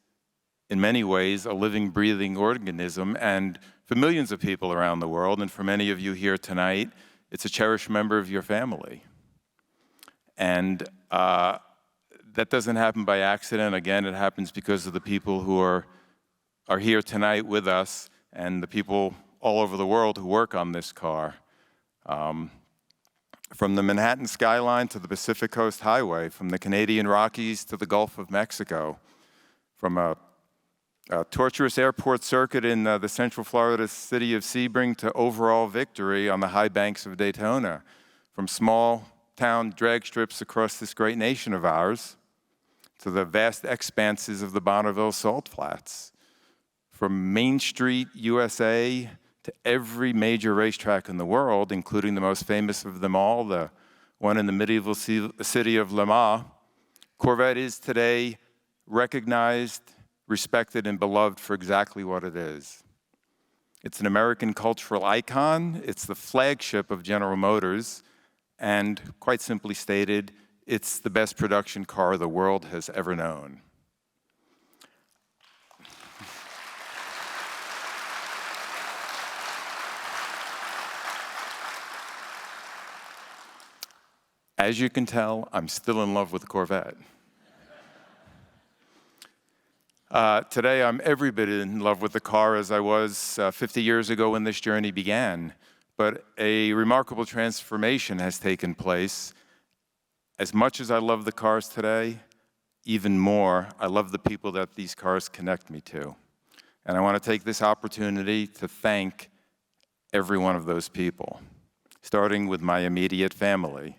in many ways, a living, breathing organism, and for millions of people around the world, and for many of you here tonight, it's a cherished member of your family. And that doesn't happen by accident. Again, it happens because of the people who are here tonight with us and the people all over the world who work on this car. From the Manhattan skyline to the Pacific Coast Highway, from the Canadian Rockies to the Gulf of Mexico, from a tortuous airport circuit in the Central Florida city of Sebring to overall victory on the high banks of Daytona, from small town drag strips across this great nation of ours to the vast expanses of the Bonneville Salt Flats, from Main Street, USA, to every major racetrack in the world, including the most famous of them all, the one in the medieval city of Le Mans. Corvette is today recognized, respected, and beloved for exactly what it is. It's an American cultural icon, it's the flagship of General Motors, and quite simply stated, it's the best production car the world has ever known. As you can tell, I'm still in love with the Corvette. Today, I'm every bit in love with the car as I was 50 years ago when this journey began. But a remarkable transformation has taken place. As much as I love the cars today, even more, I love the people that these cars connect me to. And I want to take this opportunity to thank every one of those people, starting with my immediate family.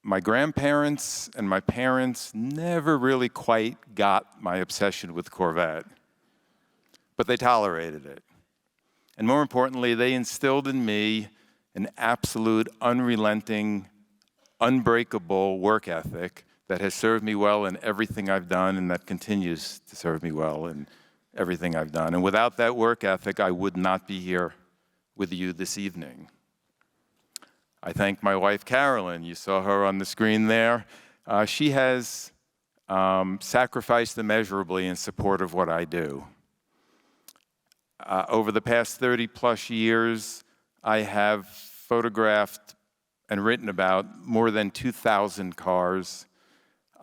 My grandparents and my parents never really quite got my obsession with Corvette, but they tolerated it. And more importantly, they instilled in me an absolute, unrelenting, unbreakable work ethic that has served me well in everything I've done and that continues to serve me well in everything I've done. And without that work ethic, I would not be here with you this evening. I thank my wife, Carolyn. You saw her on the screen there. She has sacrificed immeasurably in support of what I do. Over the past 30-plus years, I have photographed and written about more than 2,000 cars.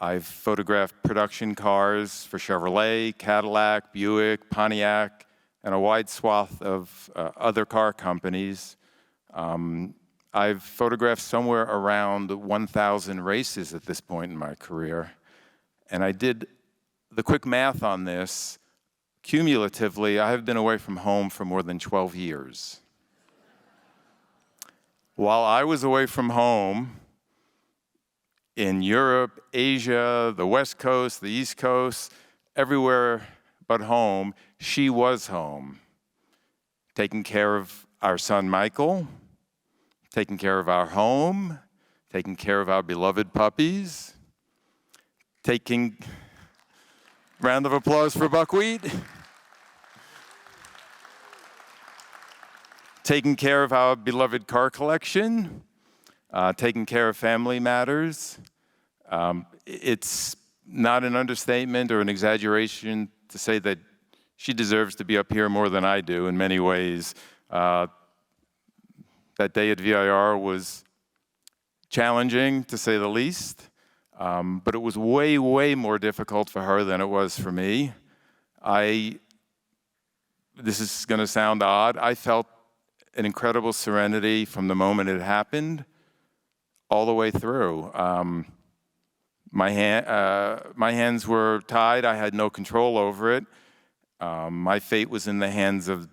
I've photographed production cars for Chevrolet, Cadillac, Buick, Pontiac, and a wide swath of other car companies. I've photographed somewhere around 1,000 races at this point in my career. And I did the quick math on this. Cumulatively, I have been away from home for more than 12 years. While I was away from home in Europe, Asia, the West Coast, the East Coast, everywhere but home, she was home, taking care of our son Michael, taking care of our home, taking care of our beloved puppies, round of applause for Buckwheat. Taking care of our beloved car collection, taking care of family matters. It's not an understatement or an exaggeration to say that she deserves to be up here more than I do in many ways. That day at VIR was challenging, to say the least, but it was way, way more difficult for her than it was for me. This is going to sound odd. I felt an incredible serenity from the moment it happened all the way through. My hands were tied. I had no control over it. My fate was in the hands of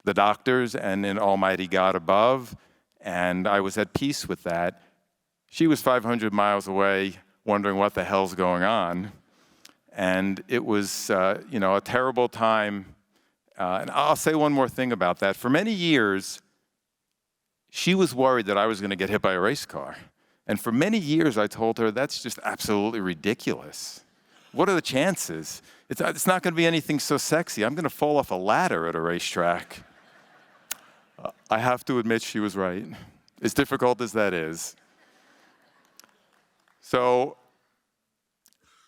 the doctors and in Almighty God above, and I was at peace with that. She was 500 miles away wondering what the hell's going on, and it was a terrible time. And I'll say one more thing about that. For many years, she was worried that I was going to get hit by a race car. And for many years, I told her, that's just absolutely ridiculous. What are the chances? It's not going to be anything so sexy. I'm going to fall off a ladder at a racetrack. I have to admit she was right, as difficult as that is. So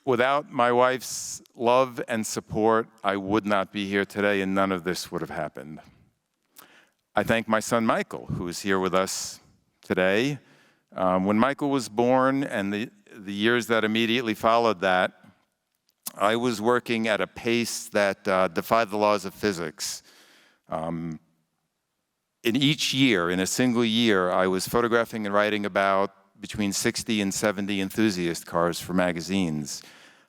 without my wife's love and support, I would not be here today, and none of this would have happened. I thank my son Michael, who is here with us today. When Michael was born and the years that immediately followed that, I was working at a pace that defied the laws of physics. In in each year, in a single year, I was photographing and writing about between 60 and 70 enthusiast cars for magazines.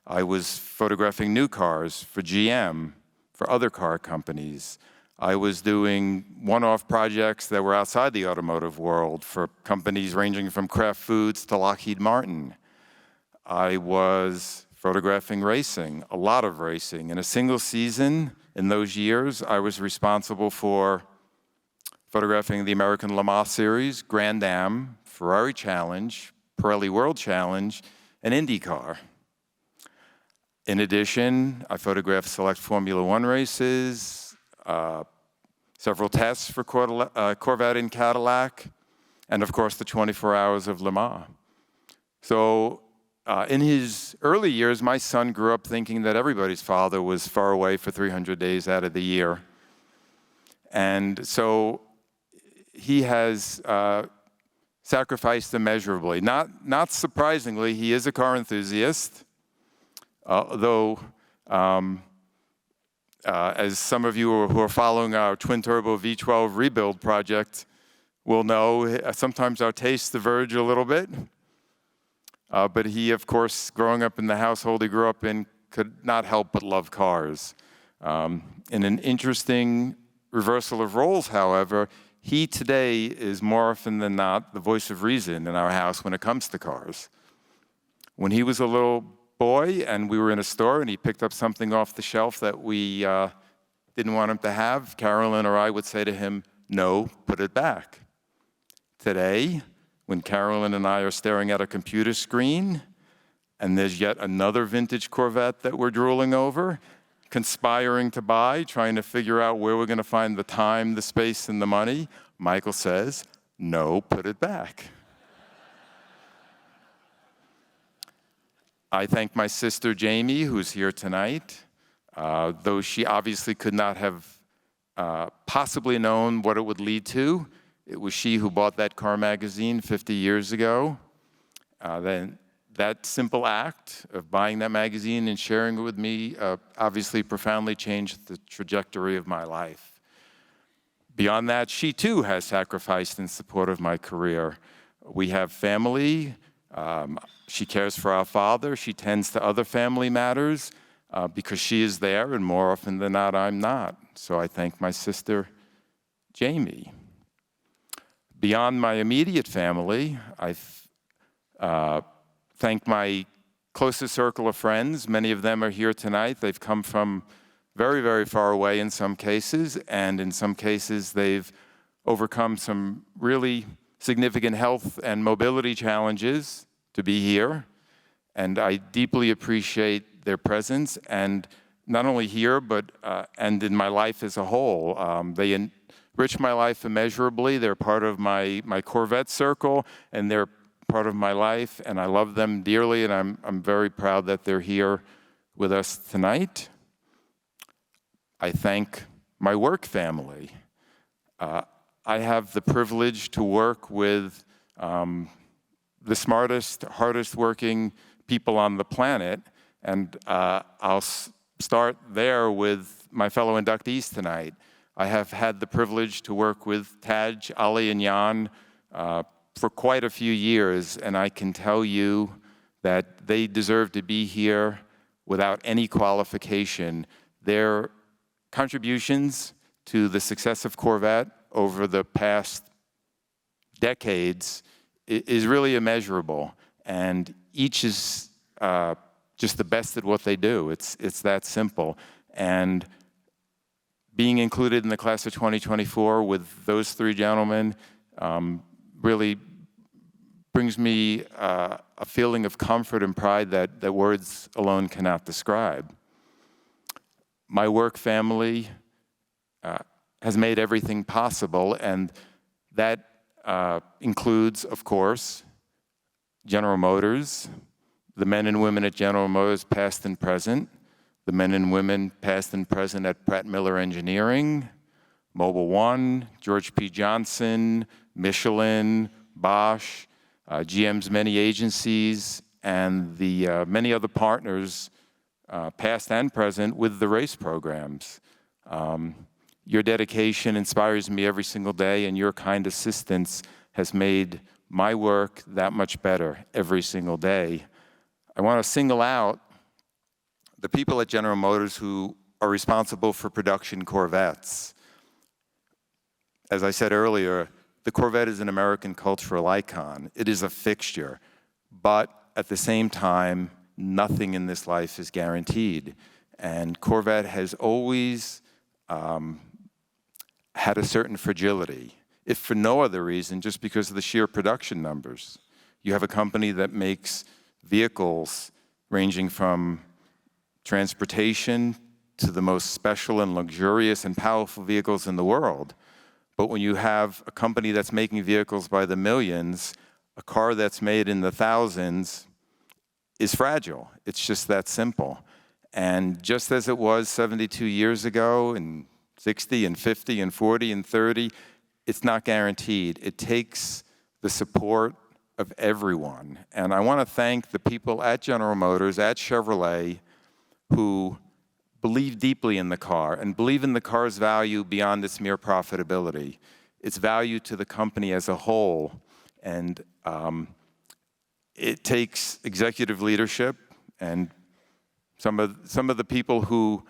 I was photographing new cars for GM, for other car companies. I was doing one-off projects that were outside the automotive world for companies ranging from Kraft Foods to Lockheed Martin. I was photographing racing, a lot of racing. In a single season, in those years, I was responsible for photographing the American Le Mans Series, Grand Am, Ferrari Challenge, Pirelli World Challenge, and IndyCar. In addition, I photographed select Formula One races, several tests for Corvette and Cadillac, and of course the 24 Hours of Le Mans. So in his early years, my son grew up thinking that everybody's father was far away for 300 days out of the year. And so he has sacrificed immeasurably. Not surprisingly, he is a car enthusiast, though as some of you who are following our twin-turbo V12 rebuild project will know, sometimes our tastes diverge a little bit. But he, of course, growing up in the household he grew up in, could not help but love cars. In an interesting reversal of roles, however, he today is more often than not the voice of reason in our house when it comes to cars. When he was a little boy and we were in a store and he picked up something off the shelf that we didn't want him to have, Carolyn or I would say to him, "No, put it back." Today, when Carolyn and I are staring at a computer screen and there's yet another vintage Corvette that we're drooling over, conspiring to buy, trying to figure out where we're going to find the time, the space, and the money, Michael says, "No, put it back." I thank my sister Jamie, who's here tonight. Though she obviously could not have possibly known what it would lead to, it was she who bought that car magazine 50 years ago. Then that simple act of buying that magazine and sharing it with me obviously profoundly changed the trajectory of my life. Beyond that, she too has sacrificed in support of my career. We have family. She cares for our father. She tends to other family matters because she is there, and more often than not, I'm not. So I thank my sister, Jamie. Beyond my immediate family, I thank my closest circle of friends. Many of them are here tonight. They've come from very, very far away in some cases, and in some cases they've overcome some really significant health and mobility challenges to be here. And I deeply appreciate their presence, and not only here, but and in my life as a whole. They enrich my life immeasurably. They're part of my Corvette circle, and they're part of my life, and I love them dearly, and I'm very proud that they're here with us tonight. I thank my work family. I have the privilege to work with the smartest, hardest working people on the planet, and I'll start there with my fellow inductees tonight. I have had the privilege to work with Tadge, Ali, and Jan for quite a few years, and I can tell you that they deserve to be here without any qualification. Their contributions to the success of Corvette over the past decades is really immeasurable, and each is just the best at what they do. It's that simple. And being included in the class of 2024 with those three gentlemen really brings me a feeling of comfort and pride that words alone cannot describe. My work family has made everything possible, and that includes, of course, General Motors, the men and women at General Motors, past and present, the men and women past and present at Pratt Miller Engineering, Mobil One, George P. Johnson, Michelin, Bosch, GM's many agencies, and the many other partners, past and present, with the race programs. Your dedication inspires me every single day, and your kind assistance has made my work that much better every single day. I want to single out the people at General Motors who are responsible for production Corvettes. As I said earlier, the Corvette is an American cultural icon. It is a fixture, but at the same time, nothing in this life is guaranteed. And Corvette has always had a certain fragility, if for no other reason, just because of the sheer production numbers. You have a company that makes vehicles ranging from transportation to the most special and luxurious and powerful vehicles in the world. But when you have a company that's making vehicles by the millions, a car that's made in the thousands is fragile. It's just that simple. And just as it was 72 years ago, and 60 and 50 and 40 and 30, it's not guaranteed. It takes the support of everyone. And I want to thank the people at General Motors, at Chevrolet, who believe deeply in the car and believe in the car's value beyond its mere profitability. Its value to the company as a whole. And it takes executive leadership, and some of the people who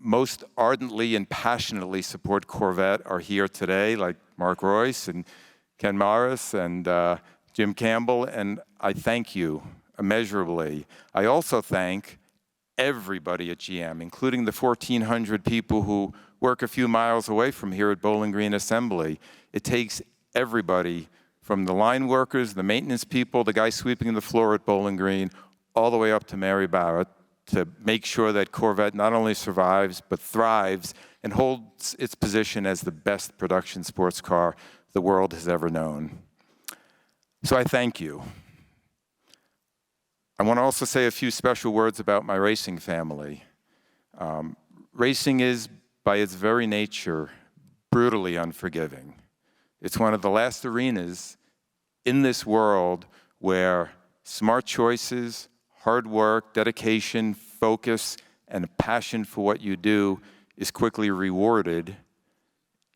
most ardently and passionately support Corvette are here today, like Mark Royce and Ken Morris and Jim Campbell, and I thank you immeasurably. I also thank everybody at GM, including the 1,400 people who work a few miles away from here at Bowling Green Assembly. It takes everybody, from the line workers, the maintenance people, the guy sweeping the floor at Bowling Green, all the way up to Mary Barrett, to make sure that Corvette not only survives, but thrives and holds its position as the best production sports car the world has ever known. So I thank you. I want to also say a few special words about my racing family. Racing is, by its very nature, brutally unforgiving. It's one of the last arenas in this world where smart choices, hard work, dedication, focus, and a passion for what you do is quickly rewarded.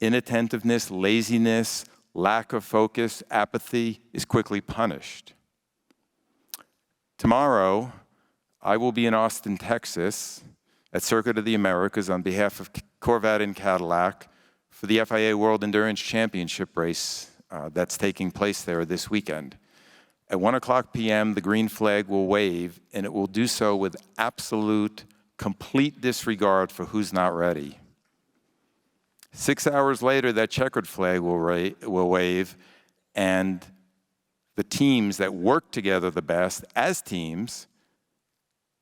Inattentiveness, laziness, lack of focus, apathy is quickly punished. Tomorrow, I will be in Austin, Texas, at Circuit of the Americas on behalf of Corvette and Cadillac for the FIA World Endurance Championship race that's taking place there this weekend. At 1:00 p.m., the green flag will wave, and it will do so with absolute, complete disregard for who's not ready. 6 hours later, that checkered flag will wave, and the teams that work together the best as teams,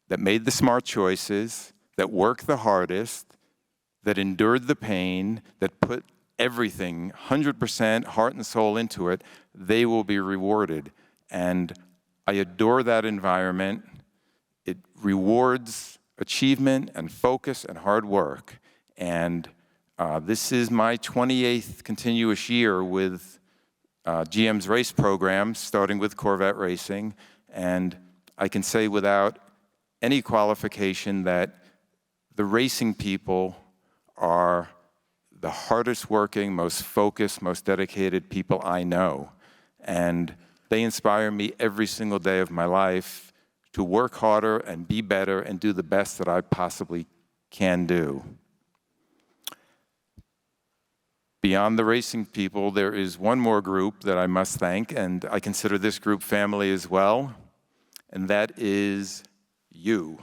that made the smart choices, that worked the hardest, that endured the pain, that put everything, 100% heart and soul into it, they will be rewarded. And I adore that environment. It rewards achievement and focus and hard work. And this is my 28th continuous year with GM's race program, starting with Corvette Racing. And I can say without any qualification that the racing people are the hardest working, most focused, most dedicated people I know. And they inspire me every single day of my life to work harder and be better and do the best that I possibly can do. Beyond the racing people, there is one more group that I must thank, and I consider this group family as well, and that is you.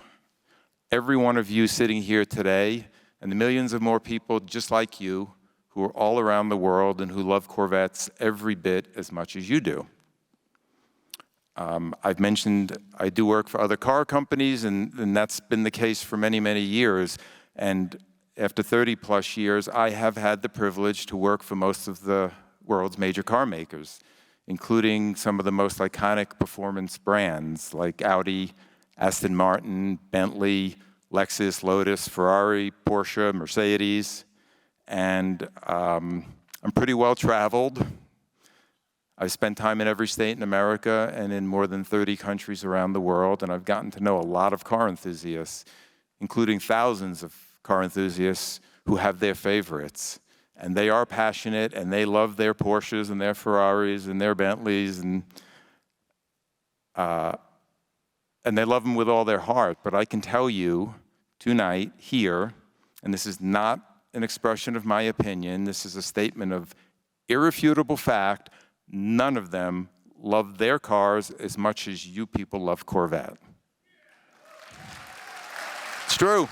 Every one of you sitting here today, and the millions of more people just like you who are all around the world and who love Corvettes every bit as much as you do. I've mentioned I do work for other car companies, and that's been the case for many, many years. And after 30-plus years, I have had the privilege to work for most of the world's major car makers, including some of the most iconic performance brands like Audi, Aston Martin, Bentley, Lexus, Lotus, Ferrari, Porsche, Mercedes. And I'm pretty well traveled. I've spent time in every state in America and in more than 30 countries around the world, and I've gotten to know a lot of car enthusiasts, including thousands of car enthusiasts who have their favorites. And they are passionate, and they love their Porsches and their Ferraris and their Bentleys, and they love them with all their heart. But I can tell you tonight here, and this is not an expression of my opinion, this is a statement of irrefutable fact, none of them love their cars as much as you people love Corvette. It's true.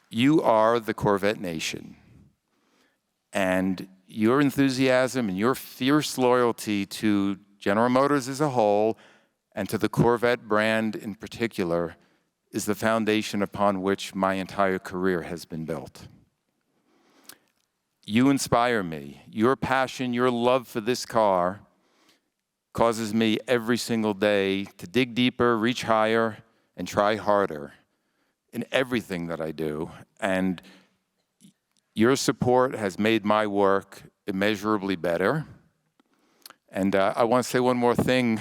You are the Corvette Nation, and your enthusiasm and your fierce loyalty to General Motors as a whole and to the Corvette brand in particular is the foundation upon which my entire career has been built. You inspire me. Your passion, your love for this car causes me every single day to dig deeper, reach higher, and try harder in everything that I do. And your support has made my work immeasurably better. And I want to say one more thing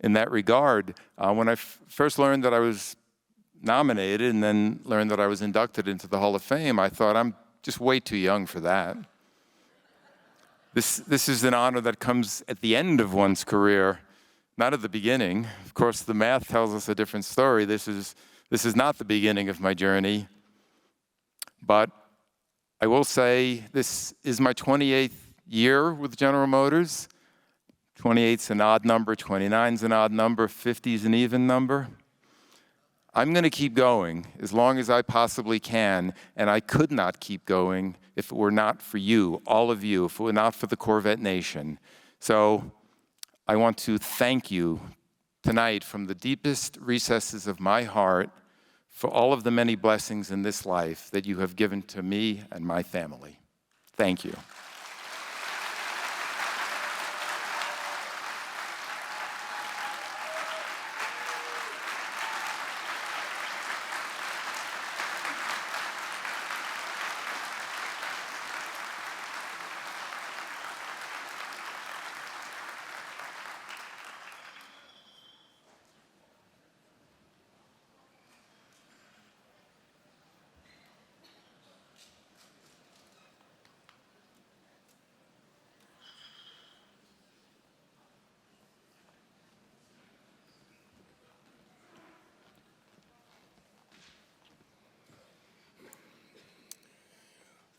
in that regard. When I first learned that I was nominated and then learned that I was inducted into the Hall of Fame, I thought, I'm just way too young for that. This is an honor that comes at the end of one's career, not at the beginning. Of course, the math tells us a different story. This is not the beginning of my journey. But I will say this is my 28th year with General Motors. 28's an odd number, 29's an odd number, 50's an even number. I'm going to keep going as long as I possibly can, and I could not keep going if it were not for you, all of you, if it were not for the Corvette Nation. So I want to thank you tonight from the deepest recesses of my heart for all of the many blessings in this life that you have given to me and my family. Thank you.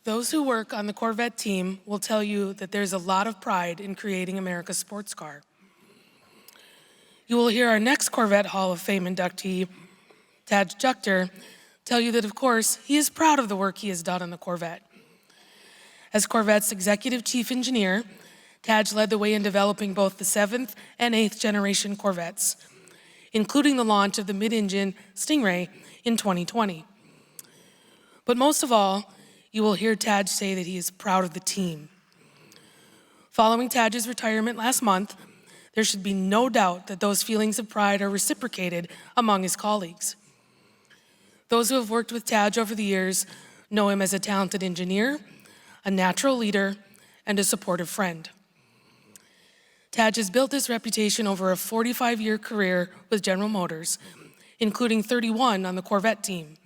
Those who work on the Corvette team will tell you that there's a lot of pride in creating America's sports car. You will hear our next Corvette Hall of Fame inductee, Tadge Juechter, tell you that, of course, he is proud of the work he has done on the Corvette. As Corvette's executive chief engineer, Tadge led the way in developing both the 7th and 8th generation Corvettes, including the launch of the mid-engine Stingray in 2020. But most of all, you will hear Tadge say that he is proud of the team. Following Tadge's retirement last month, there should be no doubt that those feelings of pride are reciprocated among his colleagues. Those who have worked with Tadge over the years know him as a talented engineer, a natural leader, and a supportive friend. Tadge has built his reputation over a 45-year career with General Motors, including 31 on the Corvette team.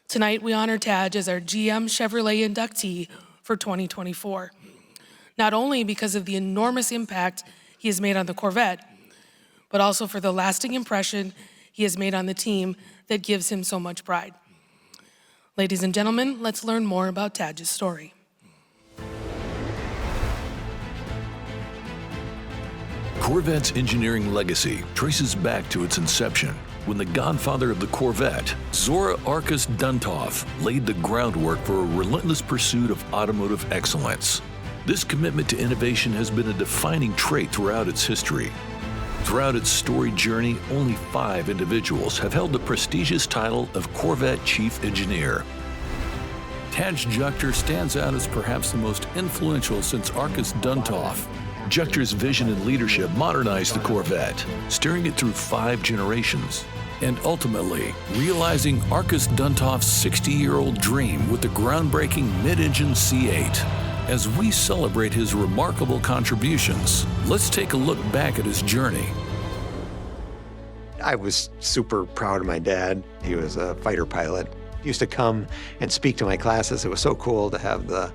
Tonight, we honor Tadge as our GM Chevrolet inductee for 2024, not only because of the enormous impact he has made on the Corvette, but also for the lasting impression he has made on the team that gives him so much pride. Ladies and gentlemen, let's learn more about Tadge's story. Corvette's engineering legacy traces back to its inception, when the godfather of the Corvette, Zora Arkus Duntov, laid the groundwork for a relentless pursuit of automotive excellence. This commitment to innovation has been a defining trait throughout its history. Throughout its storied journey, only 5 individuals have held the prestigious title of Corvette Chief Engineer. Tadge Juechter stands out as perhaps the most influential since Arkus Duntov. Juechter's vision and leadership modernized the Corvette, steering it through 5 generations, and ultimately realizing Arkus Duntov's 60-year-old dream with the groundbreaking mid-engine C8. As we celebrate his remarkable contributions, let's take a look back at his journey I was super proud of my dad. He was a fighter pilot. He used to come and speak to my classes. It was so cool to have the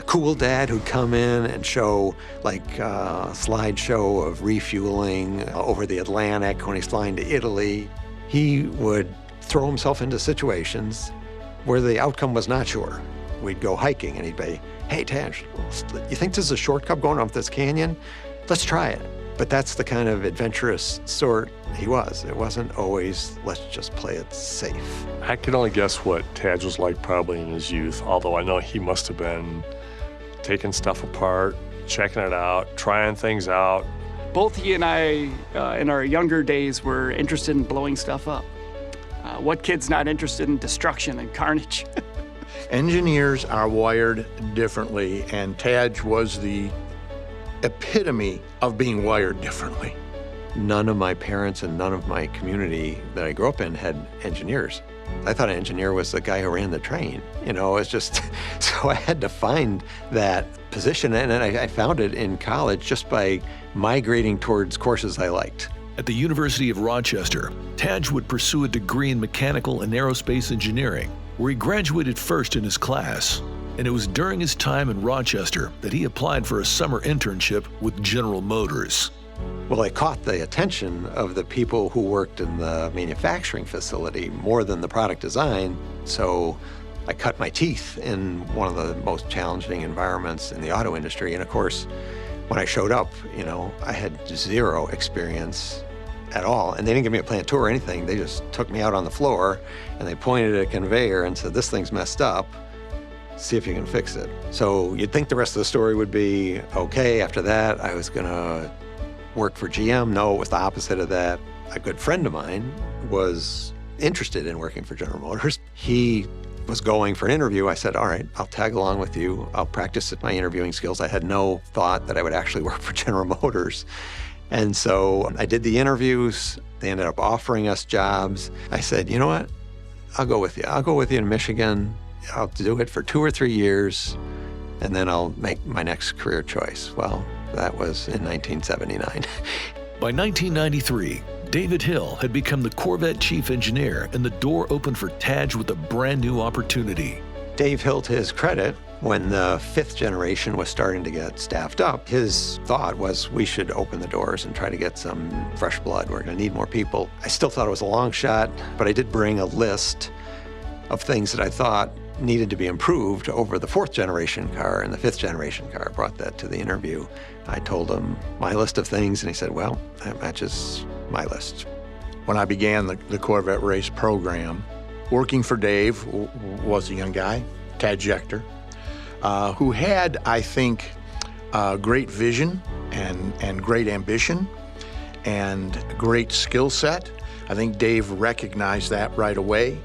cool dad who'd come in and show like a slideshow of refueling over the Atlantic when he's flying to Italy. He would throw himself into situations where the outcome was not sure. We'd go hiking and he'd be, hey, Tadge, you think this is a shortcut going up this canyon? Let's try it. But that's the kind of adventurous sort he was. It wasn't always, let's just play it safe. I can only guess what Tadge was like probably in his youth, although I know he must have been taking stuff apart, checking it out, trying things out. Both he and I, in our younger days, were interested in blowing stuff up. What kid's not interested in destruction and carnage? Engineers are wired differently, and Tadge was the epitome of being wired differently. None of my parents and none of my community that I grew up in had engineers. I thought an engineer was the guy who ran the train. You know, it's just, so I had to find that position, and I found it in college just by migrating towards courses I liked. At the University of Rochester, Tadge would pursue a degree in mechanical and aerospace engineering, where he graduated first in his class. And it was during his time in Rochester that he applied for a summer internship with General Motors. Well, I caught the attention of the people who worked in the manufacturing facility more than the product design, so I cut my teeth in one of the most challenging environments in the auto industry. And of course, when I showed up, you know, I had zero experience at all. And they didn't give me a plant tour or anything. They just took me out on the floor and they pointed at a conveyor and said, this thing's messed up. See if you can fix it. So you'd think the rest of the story would be okay. After that, I was gonna work for GM. No, it was the opposite of that. A good friend of mine was interested in working for General Motors. He was going for an interview. I said, all right, I'll tag along with you. I'll practice my interviewing skills. I had no thought that I would actually work for General Motors. And so I did the interviews. They ended up offering us jobs. I said, you know what? I'll go with you. I'll go with you to Michigan. I'll do it for 2 or 3 years, and then I'll make my next career choice. Well, that was in 1979. By 1993, David Hill had become the Corvette Chief Engineer, and the door opened for Tadge with a brand new opportunity. Dave Hill, to his credit, when the 5th generation was starting to get staffed up, his thought was we should open the doors and try to get some fresh blood. We're going to need more people. I still thought it was a long shot, but I did bring a list of things that I thought needed to be improved over the 4th generation car and the 5th generation car. I brought that to the interview. I told him my list of things, and he said, well, that matches my list. When I began the Corvette race program, working for Dave was a young guy, Tadge Juechter, who had, I think, great vision and great ambition and great skill set. I think Dave recognized that right away.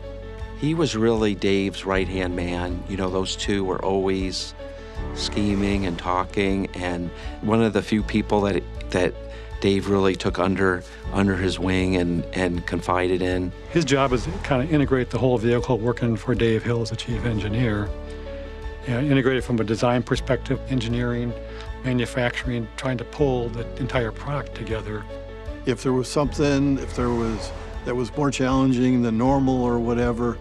He was really Dave's right-hand man. You know, those two were always scheming and talking, and one of the few people that Dave really took under his wing and confided in. His job is to kind of integrate the whole vehicle, working for Dave Hill as the chief engineer. Integrated from a design perspective, engineering, manufacturing, trying to pull the entire product together. If there was something, that was more challenging than normal or whatever,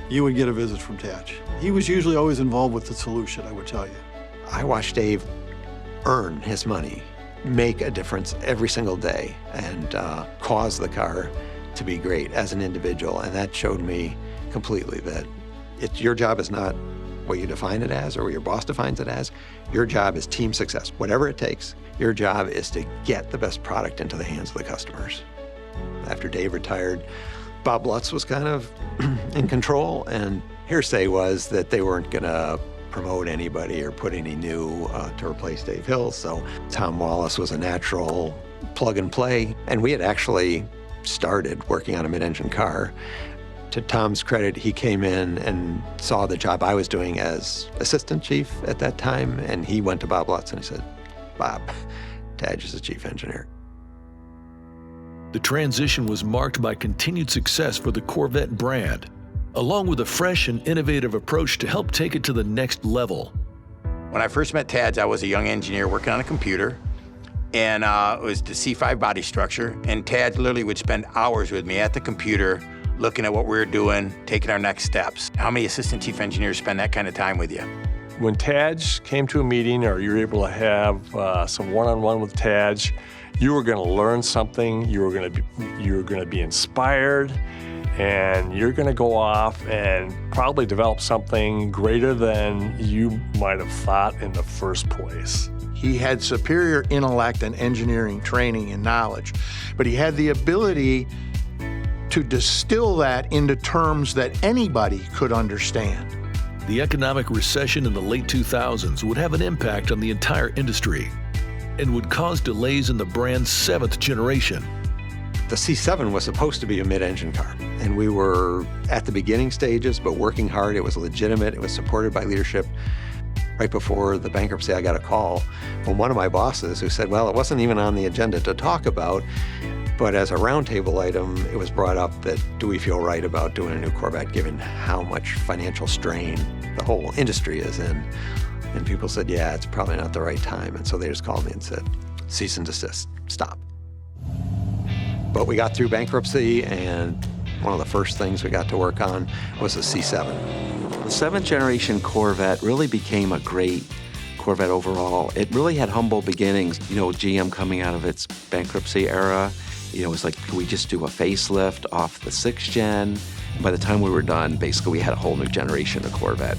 you would get a visit from Tadge. He was usually always involved with the solution, I would tell you. I watched Dave earn his money, make a difference every single day, and cause the car to be great as an individual. And that showed me completely that your job is not what you define it as or what your boss defines it as. Your job is team success. Whatever it takes, your job is to get the best product into the hands of the customers. After Dave retired, Bob Lutz was kind of in control, and hearsay was that they weren't going to promote anybody or put any new to replace Dave Hill, so Tom Wallace was a natural plug and play. And we had actually started working on a mid-engine car. To Tom's credit, he came in and saw the job I was doing as assistant chief at that time, and he went to Bob Lutz and he said, Bob, Tadge is the chief engineer. The transition was marked by continued success for the Corvette brand, along with a fresh and innovative approach to help take it to the next level. When I first met Tadge, I was a young engineer working on a computer, and it was the C5 body structure. And Tadge literally would spend hours with me at the computer, looking at what we were doing, taking our next steps. How many assistant chief engineers spend that kind of time with you? When Tadge came to a meeting, or you were able to have some one-on-one with Tadge, you were going to learn something. You were going to be inspired, and you're going to go off and probably develop something greater than you might have thought in the first place. He had superior intellect and engineering training and knowledge, but he had the ability to distill that into terms that anybody could understand. The economic recession in the late 2000s would have an impact on the entire industry and would cause delays in the brand's 7th generation. The C7 was supposed to be a mid-engine car, and we were at the beginning stages, but working hard. It was legitimate. It was supported by leadership. Right before the bankruptcy, I got a call from one of my bosses who said, well, it wasn't even on the agenda to talk about, but as a roundtable item, it was brought up that, do we feel right about doing a new Corvette given how much financial strain the whole industry is in? And people said, yeah, it's probably not the right time. And so they just called me and said, cease and desist, stop. But we got through bankruptcy, and one of the first things we got to work on was the C7. The 7th generation Corvette really became a great Corvette overall. It really had humble beginnings. You know, GM coming out of its bankruptcy era, it was like, could we just do a facelift off the 6th gen? And by the time we were done, basically we had a whole new generation of Corvette.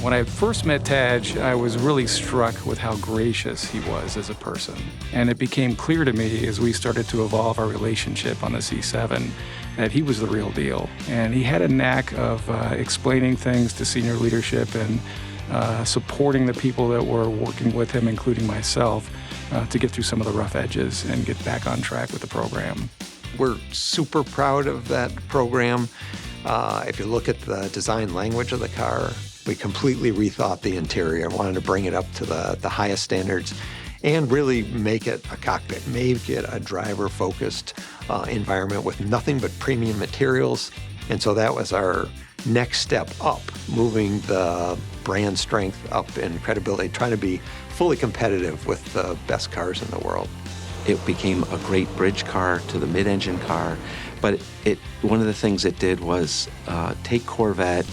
When I first met Tadge, I was really struck with how gracious he was as a person. And it became clear to me as we started to evolve our relationship on the C7 that he was the real deal. And he had a knack of explaining things to senior leadership and supporting the people that were working with him, including myself, to get through some of the rough edges and get back on track with the program. We're super proud of that program. If you look at the design language of the car, we completely rethought the interior, wanted to bring it up to the highest standards and really make it a cockpit, make it a driver-focused environment with nothing but premium materials. And so that was our next step up, moving the brand strength up in credibility, trying to be fully competitive with the best cars in the world. It became a great bridge car to the mid-engine car, but one of the things it did was take Corvette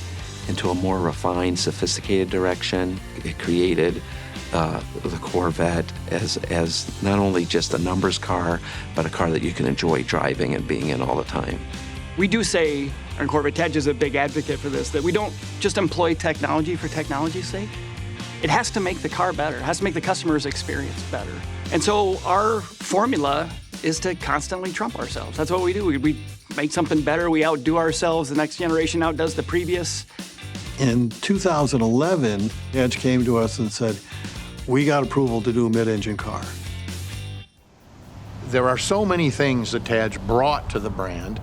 into a more refined, sophisticated direction. It created the Corvette as not only just a numbers car, but a car that you can enjoy driving and being in all the time. We do say, and Corvette Tadge is a big advocate for this, that we don't just employ technology for technology's sake. It has to make the car better. It has to make the customer's experience better. And so our formula is to constantly trump ourselves. That's what we do. We make something better. We outdo ourselves. The next generation outdoes the previous. In 2011, Tadge came to us and said, we got approval to do a mid-engine car. There are so many things that Tadge brought to the brand,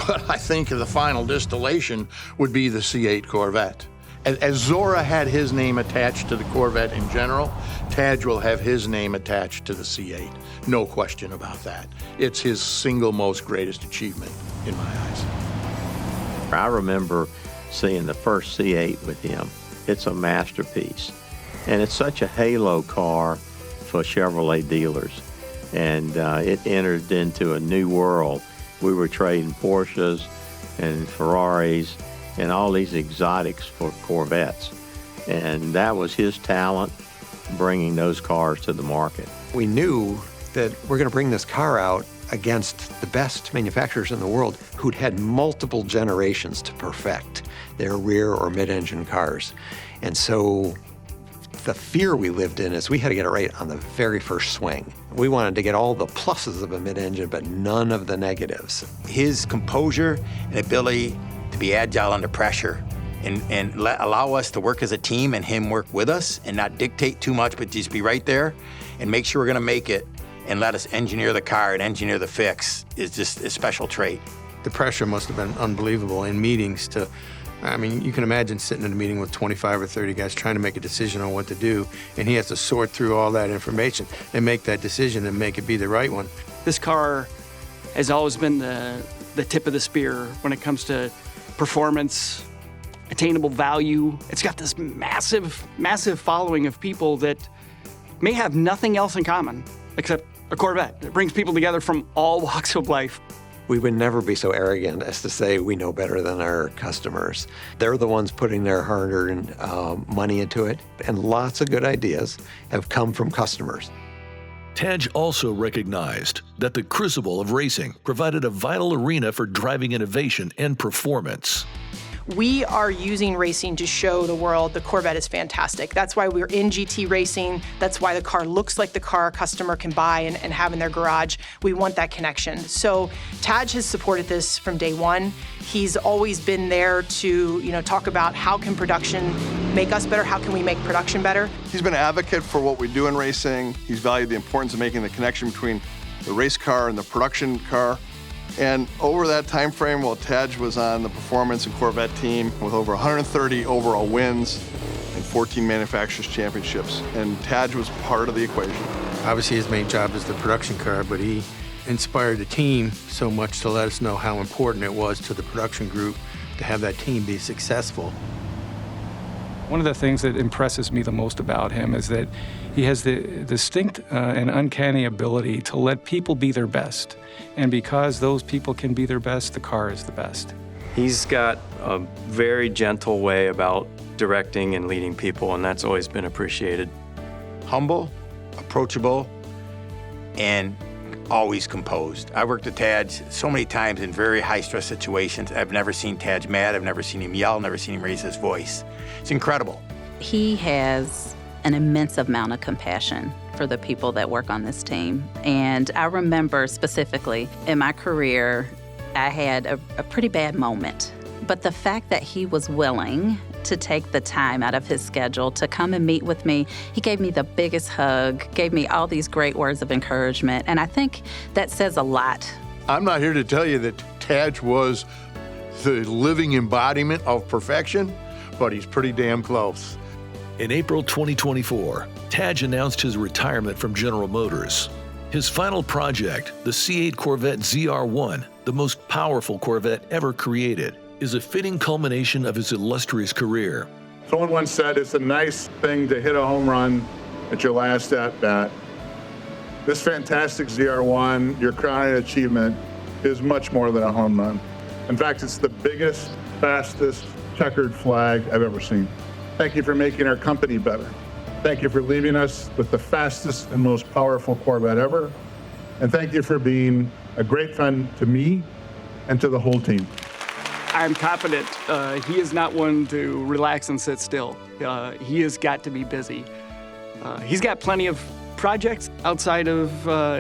but I think the final distillation would be the C8 Corvette. As Zora had his name attached to the Corvette in general, Tadge will have his name attached to the C8. No question about that. It's his single most greatest achievement in my eyes. I remember seeing the first C8 with him. It's a masterpiece. And it's such a halo car for Chevrolet dealers. And it entered into a new world. We were trading Porsches and Ferraris and all these exotics for Corvettes. And that was his talent, bringing those cars to the market. We knew that we're going to bring this car out against the best manufacturers in the world who'd had multiple generations to perfect their rear or mid-engine cars. And so the fear we lived in is we had to get it right on the very first swing. We wanted to get all the pluses of a mid-engine, but none of the negatives. His composure and ability to be agile under pressure and allow us to work as a team and him work with us and not dictate too much, but just be right there and make sure we're gonna make it and let us engineer the car and engineer the fix is just a special trait. The pressure must have been unbelievable in meetings you can imagine sitting in a meeting with 25 or 30 guys trying to make a decision on what to do, and he has to sort through all that information and make that decision and make it be the right one. This car has always been the tip of the spear when it comes to performance, attainable value. It's got this massive, massive following of people that may have nothing else in common, except a Corvette. It brings people together from all walks of life. We would never be so arrogant as to say we know better than our customers. They're the ones putting their hard-earned money into it, and lots of good ideas have come from customers. Tadge also recognized that the crucible of racing provided a vital arena for driving innovation and performance. We are using racing to show the world the Corvette is fantastic. That's why we're in GT racing. That's why the car looks like the car a customer can buy and have in their garage. We want that connection. So Tadge has supported this from day one. He's always been there to, talk about how can production make us better? How can we make production better? He's been an advocate for what we do in racing. He's valued the importance of making the connection between the race car and the production car. And over that time frame, while Tadge was on the Performance and Corvette team with over 130 overall wins and 14 manufacturers' championships, and Tadge was part of the equation. Obviously, his main job is the production car, but he inspired the team so much to let us know how important it was to the production group to have that team be successful. One of the things that impresses me the most about him is that he has the distinct and uncanny ability to let people be their best. And because those people can be their best, the car is the best. He's got a very gentle way about directing and leading people, and that's always been appreciated. Humble, approachable, and always composed. I worked with Tadge so many times in very high-stress situations. I've never seen Tadge mad. I've never seen him yell, never seen him raise his voice. It's incredible. He has an immense amount of compassion for the people that work on this team. And I remember specifically in my career, I had a pretty bad moment. But the fact that he was willing to take the time out of his schedule to come and meet with me, he gave me the biggest hug, gave me all these great words of encouragement, and I think that says a lot. I'm not here to tell you that Tadge was the living embodiment of perfection, but he's pretty damn close. In April 2024, Tadge announced his retirement from General Motors. His final project, the C8 Corvette ZR1, the most powerful Corvette ever created, is a fitting culmination of his illustrious career. Someone once said it's a nice thing to hit a home run at your last at-bat. This fantastic ZR1, your crowning achievement, is much more than a home run. In fact, it's the biggest, fastest checkered flag I've ever seen. Thank you for making our company better. Thank you for leaving us with the fastest and most powerful Corvette ever. And thank you for being a great friend to me and to the whole team. I'm confident he is not one to relax and sit still. He has got to be busy. He's got plenty of projects outside of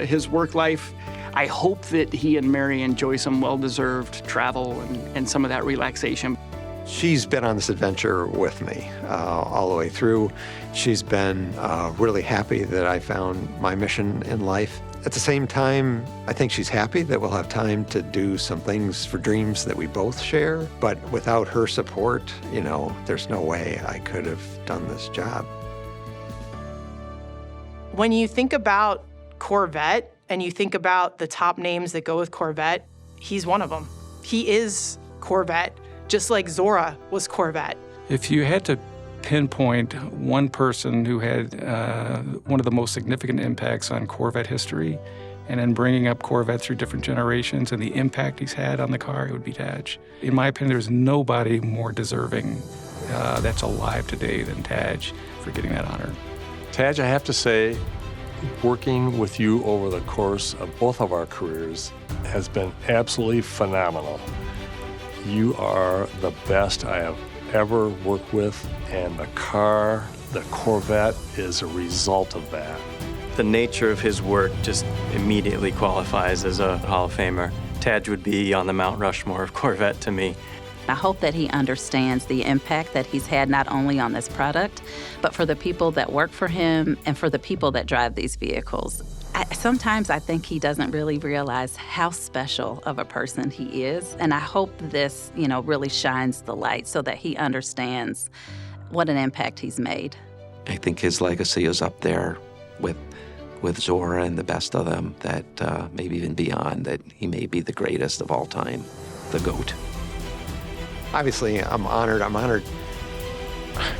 his work life. I hope that he and Mary enjoy some well-deserved travel and some of that relaxation. She's been on this adventure with me all the way through. She's been really happy that I found my mission in life. At the same time, I think she's happy that we'll have time to do some things for dreams that we both share. But without her support, there's no way I could have done this job. When you think about Corvette and you think about the top names that go with Corvette, he's one of them. He is Corvette, just like Zora was Corvette. If you had to pinpoint one person who had one of the most significant impacts on Corvette history, and then bringing up Corvette through different generations and the impact he's had on the car, it would be Tadge. In my opinion, there's nobody more deserving that's alive today than Tadge for getting that honor. Tadge, I have to say, working with you over the course of both of our careers has been absolutely phenomenal. You are the best I have ever worked with, and the car, the Corvette, is a result of that. The nature of his work just immediately qualifies as a Hall of Famer. Tadge would be on the Mount Rushmore of Corvette to me. I hope that he understands the impact that he's had not only on this product, but for the people that work for him and for the people that drive these vehicles. Sometimes I think he doesn't really realize how special of a person he is, and I hope this, really shines the light so that he understands what an impact he's made. I think his legacy is up there with Zora and the best of them, that maybe even beyond, that he may be the greatest of all time, the GOAT. Obviously, I'm honored. I'm honored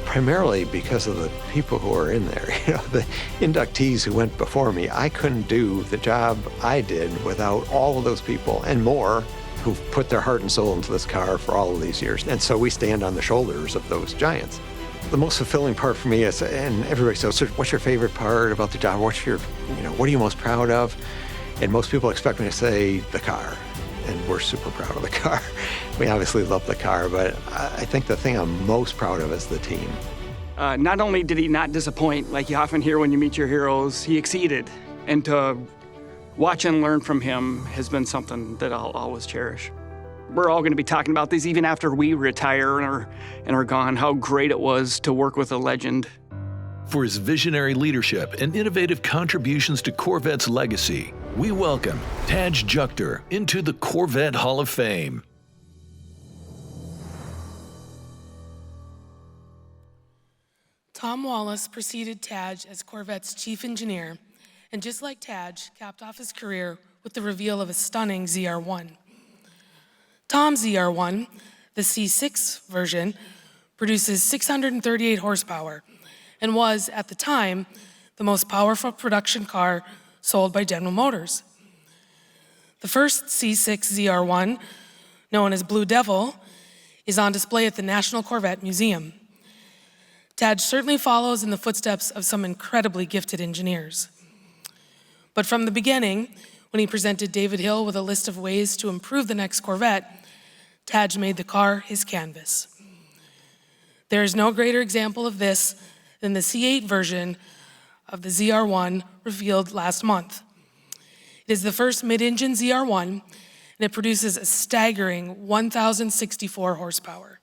primarily because of the people who are in there. You know, the inductees who went before me, I couldn't do the job I did without all of those people and more who've put their heart and soul into this car for all of these years. And so we stand on the shoulders of those giants. The most fulfilling part for me is, and everybody says, so what's your favorite part about the job? What's your, what are you most proud of? And most people expect me to say the car. And we're super proud of the car. We obviously love the car, but I think the thing I'm most proud of is the team. Not only did he not disappoint, like you often hear when you meet your heroes, he exceeded. And to watch and learn from him has been something that I'll always cherish. We're all going to be talking about this even after we retire and are gone, how great it was to work with a legend. For his visionary leadership and innovative contributions to Corvette's legacy, we welcome Tadge Juechter into the Corvette Hall of Fame. Tom Wallace preceded Tadge as Corvette's chief engineer, and just like Tadge, capped off his career with the reveal of a stunning ZR1. Tom's ZR1, the C6 version, produces 638 horsepower and was, at the time, the most powerful production car sold by General Motors. The first C6 ZR1, known as Blue Devil, is on display at the National Corvette Museum. Tadge certainly follows in the footsteps of some incredibly gifted engineers. But from the beginning, when he presented David Hill with a list of ways to improve the next Corvette, Tadge made the car his canvas. There is no greater example of this than the C8 version of the ZR1 revealed last month. It is the first mid-engine ZR1, and it produces a staggering 1,064 horsepower.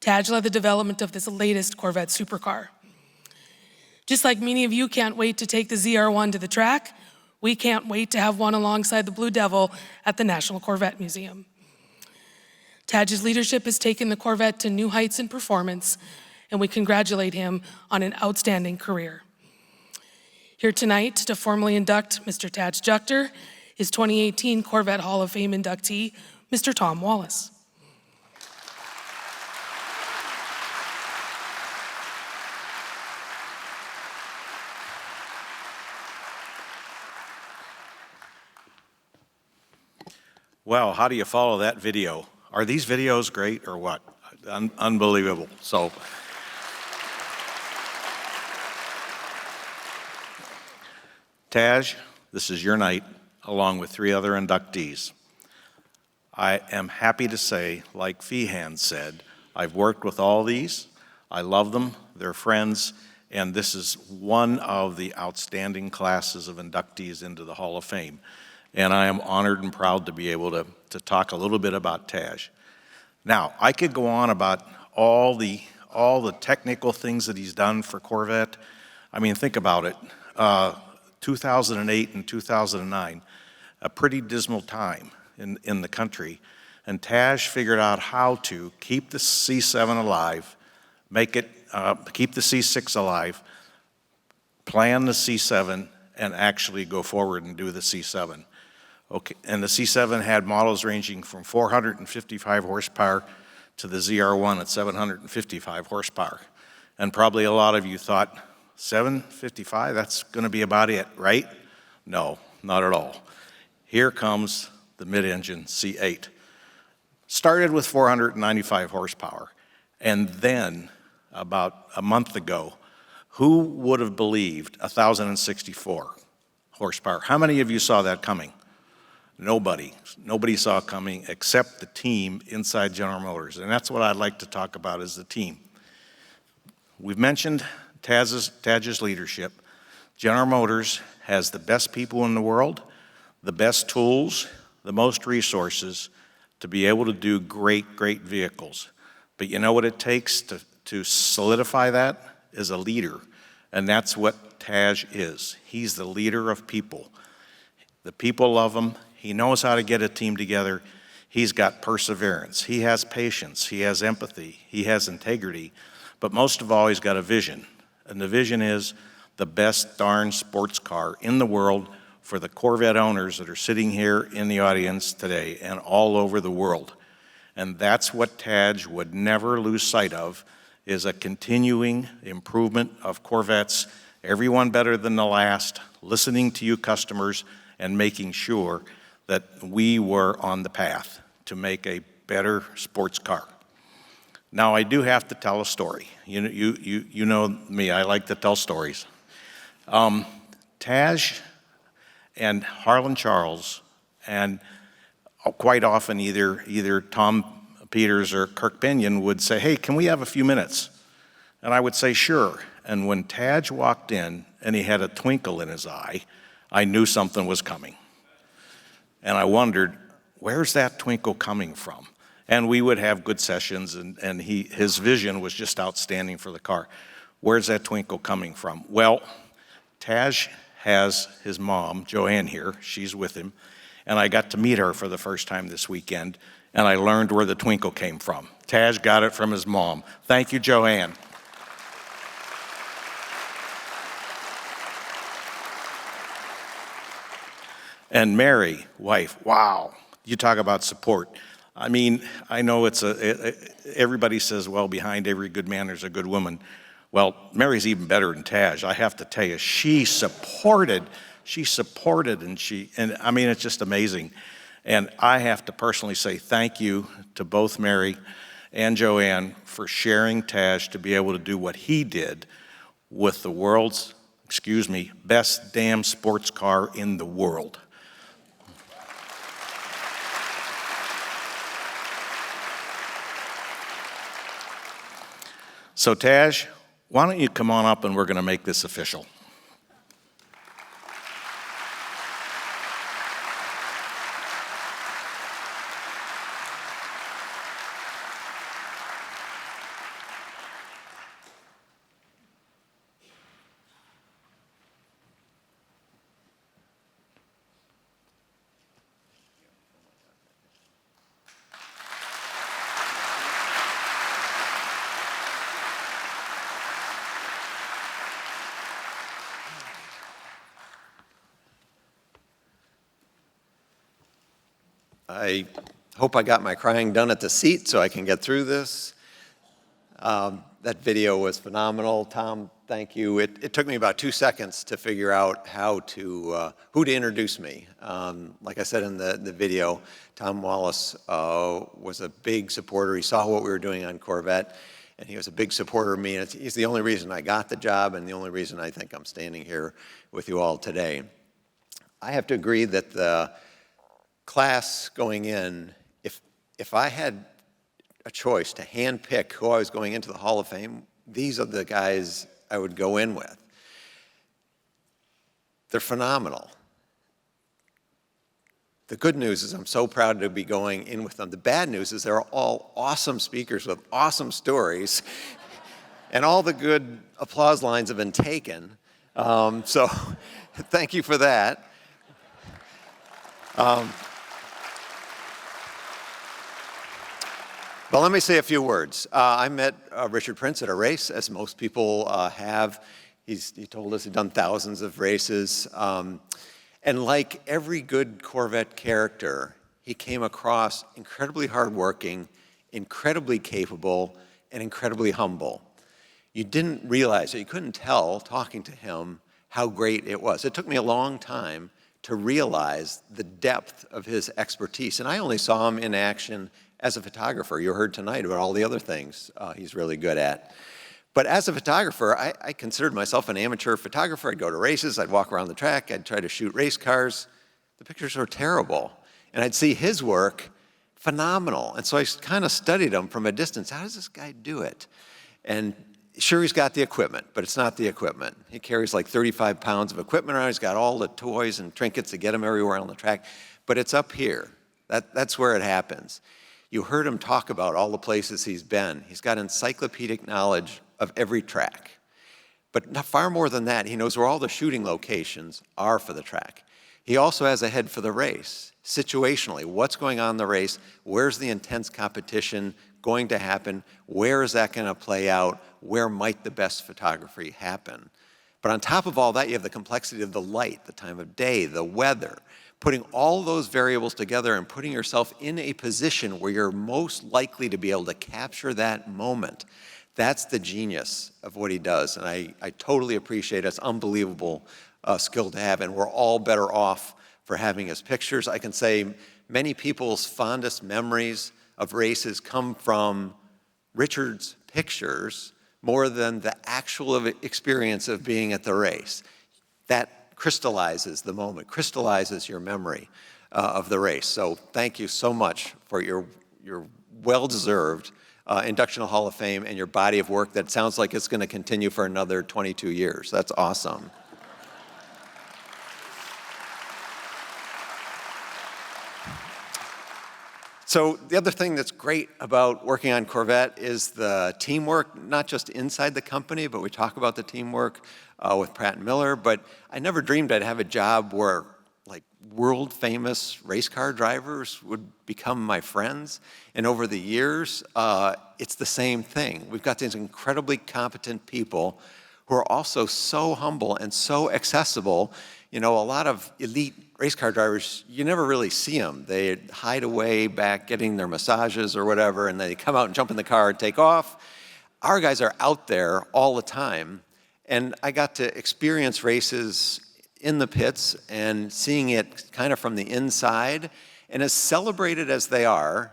Tadge led the development of this latest Corvette supercar. Just like many of you can't wait to take the ZR1 to the track, we can't wait to have one alongside the Blue Devil at the National Corvette Museum. Tadge's leadership has taken the Corvette to new heights in performance, and we congratulate him on an outstanding career. Here tonight to formally induct Mr. Tadge Juechter is 2018 Corvette Hall of Fame inductee, Mr. Tom Wallace. Well, how do you follow that video? Are these videos great or what? Unbelievable. So, Tadge, this is your night, along with 3 other inductees. I am happy to say, like Feehan said, I've worked with all these. I love them. They're friends. And this is one of the outstanding classes of inductees into the Hall of Fame. And I am honored and proud to be able to talk a little bit about Tadge. Now, I could go on about all the technical things that he's done for Corvette. I mean, think about it. 2008 and 2009, a pretty dismal time in the country. And Tadge figured out how to keep the C7 alive, keep the C6 alive, plan the C7, and actually go forward and do the C7. Okay, and the C7 had models ranging from 455 horsepower to the ZR1 at 755 horsepower. And probably a lot of you thought, 755, that's going to be about it, right? No, not at all. Here comes the mid-engine C8. Started with 495 horsepower. And then, about a month ago, who would have believed 1,064 horsepower? How many of you saw that coming? Nobody. Nobody saw it coming except the team inside General Motors. And that's what I'd like to talk about is the team. We've mentioned Tadge's leadership. General Motors has the best people in the world, the best tools, the most resources to be able to do great vehicles. But you know what it takes to solidify that? Is a leader. And that's what Tadge is. He's the leader of people. The people love him. He knows how to get a team together. He's got perseverance. He has patience. He has empathy. He has integrity. But most of all, he's got a vision. And the vision is the best darn sports car in the world for the Corvette owners that are sitting here in the audience today and all over the world. And that's what Tadge would never lose sight of, is a continuing improvement of Corvettes, every one better than the last, listening to you customers and making sure that we were on the path to make a better sports car. Now, I do have to tell a story. You know me, I like to tell stories. Tadge and Harlan Charles, and quite often either Tom Peters or Kirk Binion would say, hey, can we have a few minutes? And I would say, sure. And when Tadge walked in and he had a twinkle in his eye, I knew something was coming. And I wondered, where's that twinkle coming from? And we would have good sessions, and his vision was just outstanding for the car. Where's that twinkle coming from? Well, Tadge has his mom, Joanne, here. She's with him. And I got to meet her for the first time this weekend, and I learned where the twinkle came from. Tadge got it from his mom. Thank you, Joanne. And Mary, wife, wow, you talk about support. I mean, I know everybody says, well, behind every good man there's a good woman. Well, Mary's even better than Tadge. I have to tell you, she supported, and I mean, it's just amazing. And I have to personally say thank you to both Mary and Joanne for sharing Tadge to be able to do what he did with the world's, best damn sports car in the world. So Tadge, why don't you come on up and we're going to make this official. I hope I got my crying done at the seat so I can get through this. That video was phenomenal. Tom, thank you. It took me about 2 seconds to figure out who to introduce me. Like I said in the video, Tom Wallace was a big supporter. He saw what we were doing on Corvette, and he was a big supporter of me. And he's the only reason I got the job and the only reason I think I'm standing here with you all today. I have to agree that the class going in, if I had a choice to handpick who I was going into the Hall of Fame, these are the guys I would go in with. They're phenomenal. The good news is I'm so proud to be going in with them. The bad news is they're all awesome speakers with awesome stories, and all the good applause lines have been taken. So thank you for that. Well, let me say a few words. I met Richard Prince at a race, as most people have. He told us he'd done thousands of races. And like every good Corvette character, he came across incredibly hardworking, incredibly capable, and incredibly humble. You didn't realize it. You couldn't tell, talking to him, how great it was. It took me a long time to realize the depth of his expertise. And I only saw him in action as a photographer. You heard tonight about all the other things he's really good at. But as a photographer, I considered myself an amateur photographer. I'd go to races, I'd walk around the track, I'd try to shoot race cars. The pictures were terrible. And I'd see his work, phenomenal. And so I kind of studied him from a distance. How does this guy do it? And sure, he's got the equipment, but it's not the equipment. He carries like 35 pounds of equipment around. He's got all the toys and trinkets to get him everywhere on the track. But it's up here. That's where it happens. You heard him talk about all the places he's been. He's got encyclopedic knowledge of every track. But far more than that, he knows where all the shooting locations are for the track. He also has a head for the race, situationally. What's going on in the race? Where's the intense competition going to happen? Where is that going to play out? Where might the best photography happen? But on top of all that, you have the complexity of the light, the time of day, the weather. Putting all those variables together and putting yourself in a position where you're most likely to be able to capture that moment. That's the genius of what he does, and I totally appreciate it. It's unbelievable skill to have, and we're all better off for having his pictures. I can say many people's fondest memories of races come from Richard's pictures more than the actual experience of being at the race. That crystallizes the moment, crystallizes your memory of the race. So thank you so much for your well-deserved Induction Hall of Fame and your body of work that sounds like it's going to continue for another 22 years. That's awesome. So the other thing that's great about working on Corvette is the teamwork, not just inside the company, but we talk about the teamwork with Pratt & Miller, but I never dreamed I'd have a job where like world famous race car drivers would become my friends. And over the years, it's the same thing. We've got these incredibly competent people who are also so humble and so accessible. You know, a lot of elite race car drivers, you never really see them. They hide away back getting their massages or whatever, and they come out and jump in the car and take off. Our guys are out there all the time, and I got to experience races in the pits and seeing it kind of from the inside. And as celebrated as they are,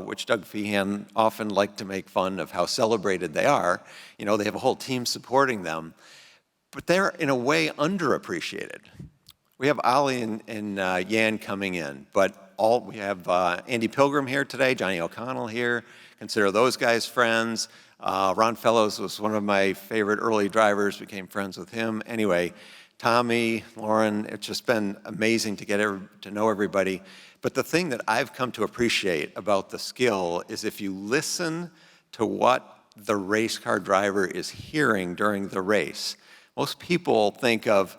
which Doug Feehan often liked to make fun of how celebrated they are, you know, they have a whole team supporting them, but they're in a way underappreciated. We have Ollie and Jan coming in, but we have Andy Pilgrim here today, Johnny O'Connell here. Consider those guys friends. Ron Fellows was one of my favorite early drivers, became friends with him. Anyway, Tommy, Lauren, it's just been amazing to get to know everybody. But the thing that I've come to appreciate about the skill is if you listen to what the race car driver is hearing during the race. Most people think of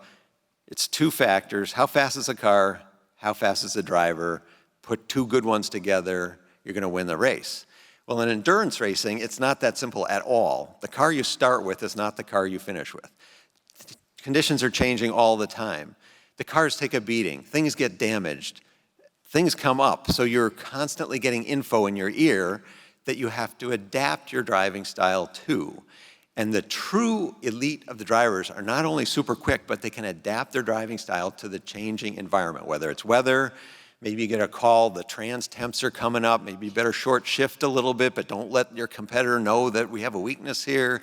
it's two factors: how fast is a car, how fast is the driver. Put two good ones together, you're going to win the race. Well, in endurance racing, it's not that simple at all. The car you start with is not the car you finish with. Conditions are changing all the time. The cars take a beating, things get damaged, things come up, so you're constantly getting info in your ear that you have to adapt your driving style to. And the true elite of the drivers are not only super quick, but they can adapt their driving style to the changing environment, whether it's weather, maybe you get a call, the trans temps are coming up, maybe you better short shift a little bit, but don't let your competitor know that we have a weakness here.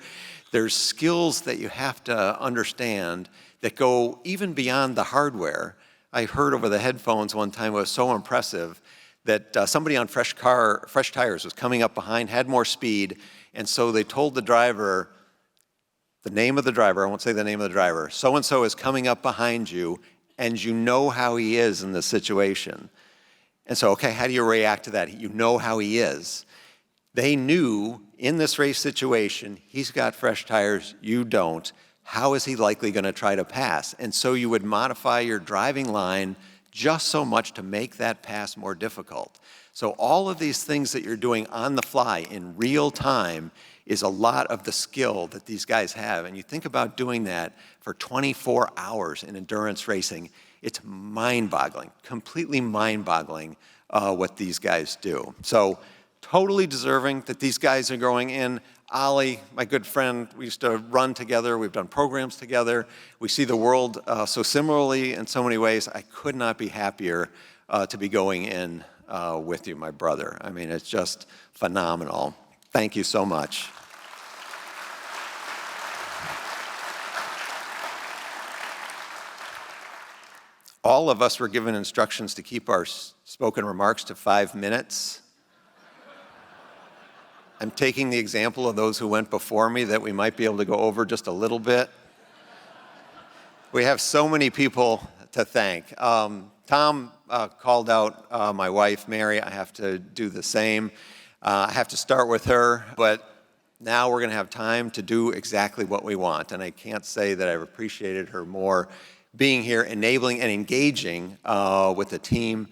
There's skills that you have to understand that go even beyond the hardware. I heard over the headphones one time, it was so impressive, that somebody on fresh tires was coming up behind, had more speed, and so they told the driver, the name of the driver, I won't say the name of the driver, so-and-so is coming up behind you, and you know how he is in this situation. And so, okay, how do you react to that? You know how he is. They knew in this race situation, he's got fresh tires, you don't. How is he likely going to try to pass? And so you would modify your driving line just so much to make that pass more difficult. So all of these things that you're doing on the fly in real time is a lot of the skill that these guys have. And you think about doing that for 24 hours in endurance racing, it's mind-boggling, completely mind-boggling what these guys do. So totally deserving that these guys are going in. Ollie, my good friend, we used to run together. We've done programs together. We see the world so similarly in so many ways. I could not be happier to be going in with you, my brother. I mean, it's just phenomenal. Thank you so much. All of us were given instructions to keep our spoken remarks to 5 minutes. I'm taking the example of those who went before me that we might be able to go over just a little bit. We have so many people to thank. Tom called out my wife, Mary. I have to do the same. I have to start with her, but now we're going to have time to do exactly what we want. And I can't say that I've appreciated her more being here, enabling and engaging with the team.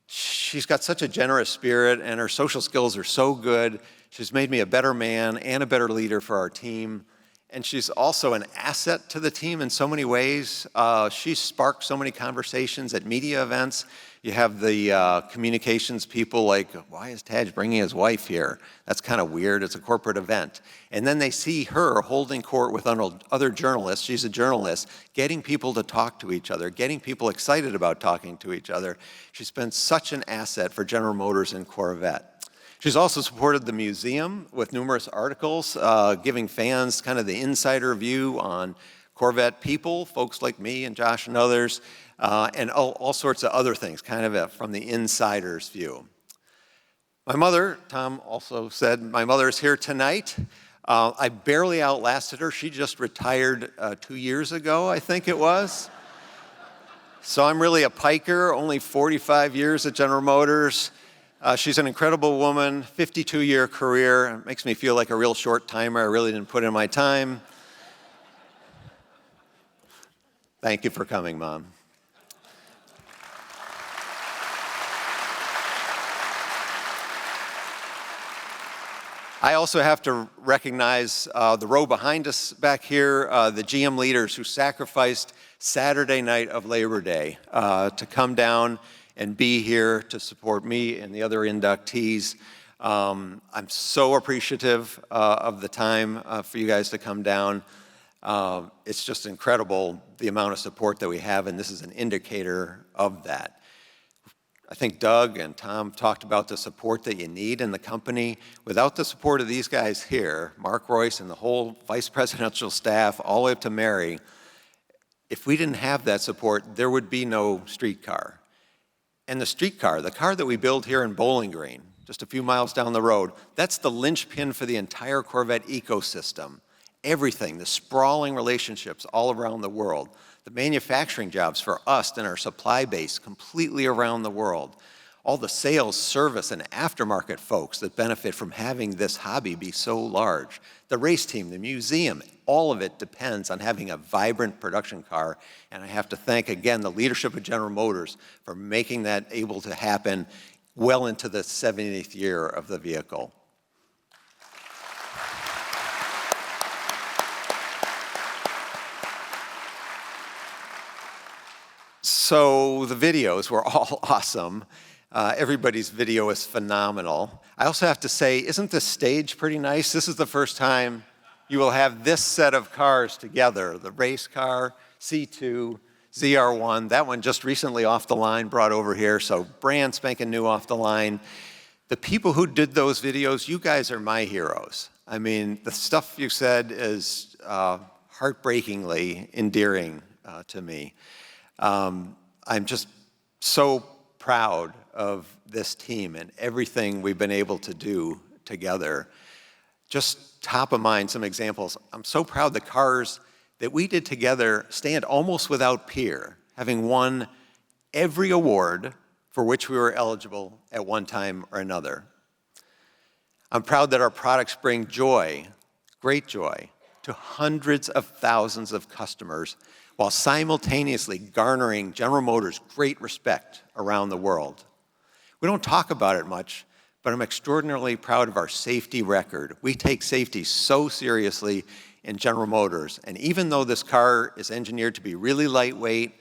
She's got such a generous spirit, and her social skills are so good. She's made me a better man and a better leader for our team. and she's also an asset to the team in so many ways. She's sparked so many conversations at media events. You have the communications people like, why is Tadge bringing his wife here? That's kind of weird. It's a corporate event. And then they see her holding court with other journalists. She's a journalist, getting people to talk to each other, getting people excited about talking to each other. She's been such an asset for General Motors and Corvette. She's also supported the museum with numerous articles, giving fans kind of the insider view on Corvette people, folks like me and Josh and others, and all sorts of other things, kind of from the insider's view. My mother, Tom also said, my mother is here tonight. I barely outlasted her. She just retired 2 years ago, I think it was. So I'm really a piker, only 45 years at General Motors. She's an incredible woman, 52-year career. It makes me feel like a real short timer. I really didn't put in my time. Thank you for coming, Mom. I also have to recognize the row behind us back here, the GM leaders who sacrificed Saturday night of Labor Day to come down and be here to support me and the other inductees. I'm so appreciative of the time for you guys to come down. It's just incredible the amount of support that we have, and this is an indicator of that. I think Doug and Tom talked about the support that you need in the company. Without the support of these guys here, Mark Royce and the whole vice presidential staff, all the way up to Mary, if we didn't have that support, there would be no streetcar. And the streetcar, the car that we build here in Bowling Green, just a few miles down the road, that's the linchpin for the entire Corvette ecosystem. Everything, the sprawling relationships all around the world, the manufacturing jobs for us and our supply base completely around the world, all the sales, service, and aftermarket folks that benefit from having this hobby be so large, the race team, the museum, all of it depends on having a vibrant production car. And I have to thank, again, the leadership of General Motors for making that able to happen well into the 70th year of the vehicle. So the videos were all awesome. Everybody's video is phenomenal. I also have to say, isn't this stage pretty nice? This is the first time you will have this set of cars together, the race car, C2, ZR1, that one just recently off the line, brought over here, so brand spanking new off the line. The people who did those videos, you guys are my heroes. I mean, the stuff you said is heartbreakingly endearing to me. I'm just so proud of this team and everything we've been able to do together. Just top of mind, some examples. I'm so proud the cars that we did together stand almost without peer, having won every award for which we were eligible at one time or another. I'm proud that our products bring joy, great joy, to hundreds of thousands of customers while simultaneously garnering General Motors great respect around the world. We don't talk about it much, but I'm extraordinarily proud of our safety record. We take safety so seriously in General Motors, and even though this car is engineered to be really lightweight,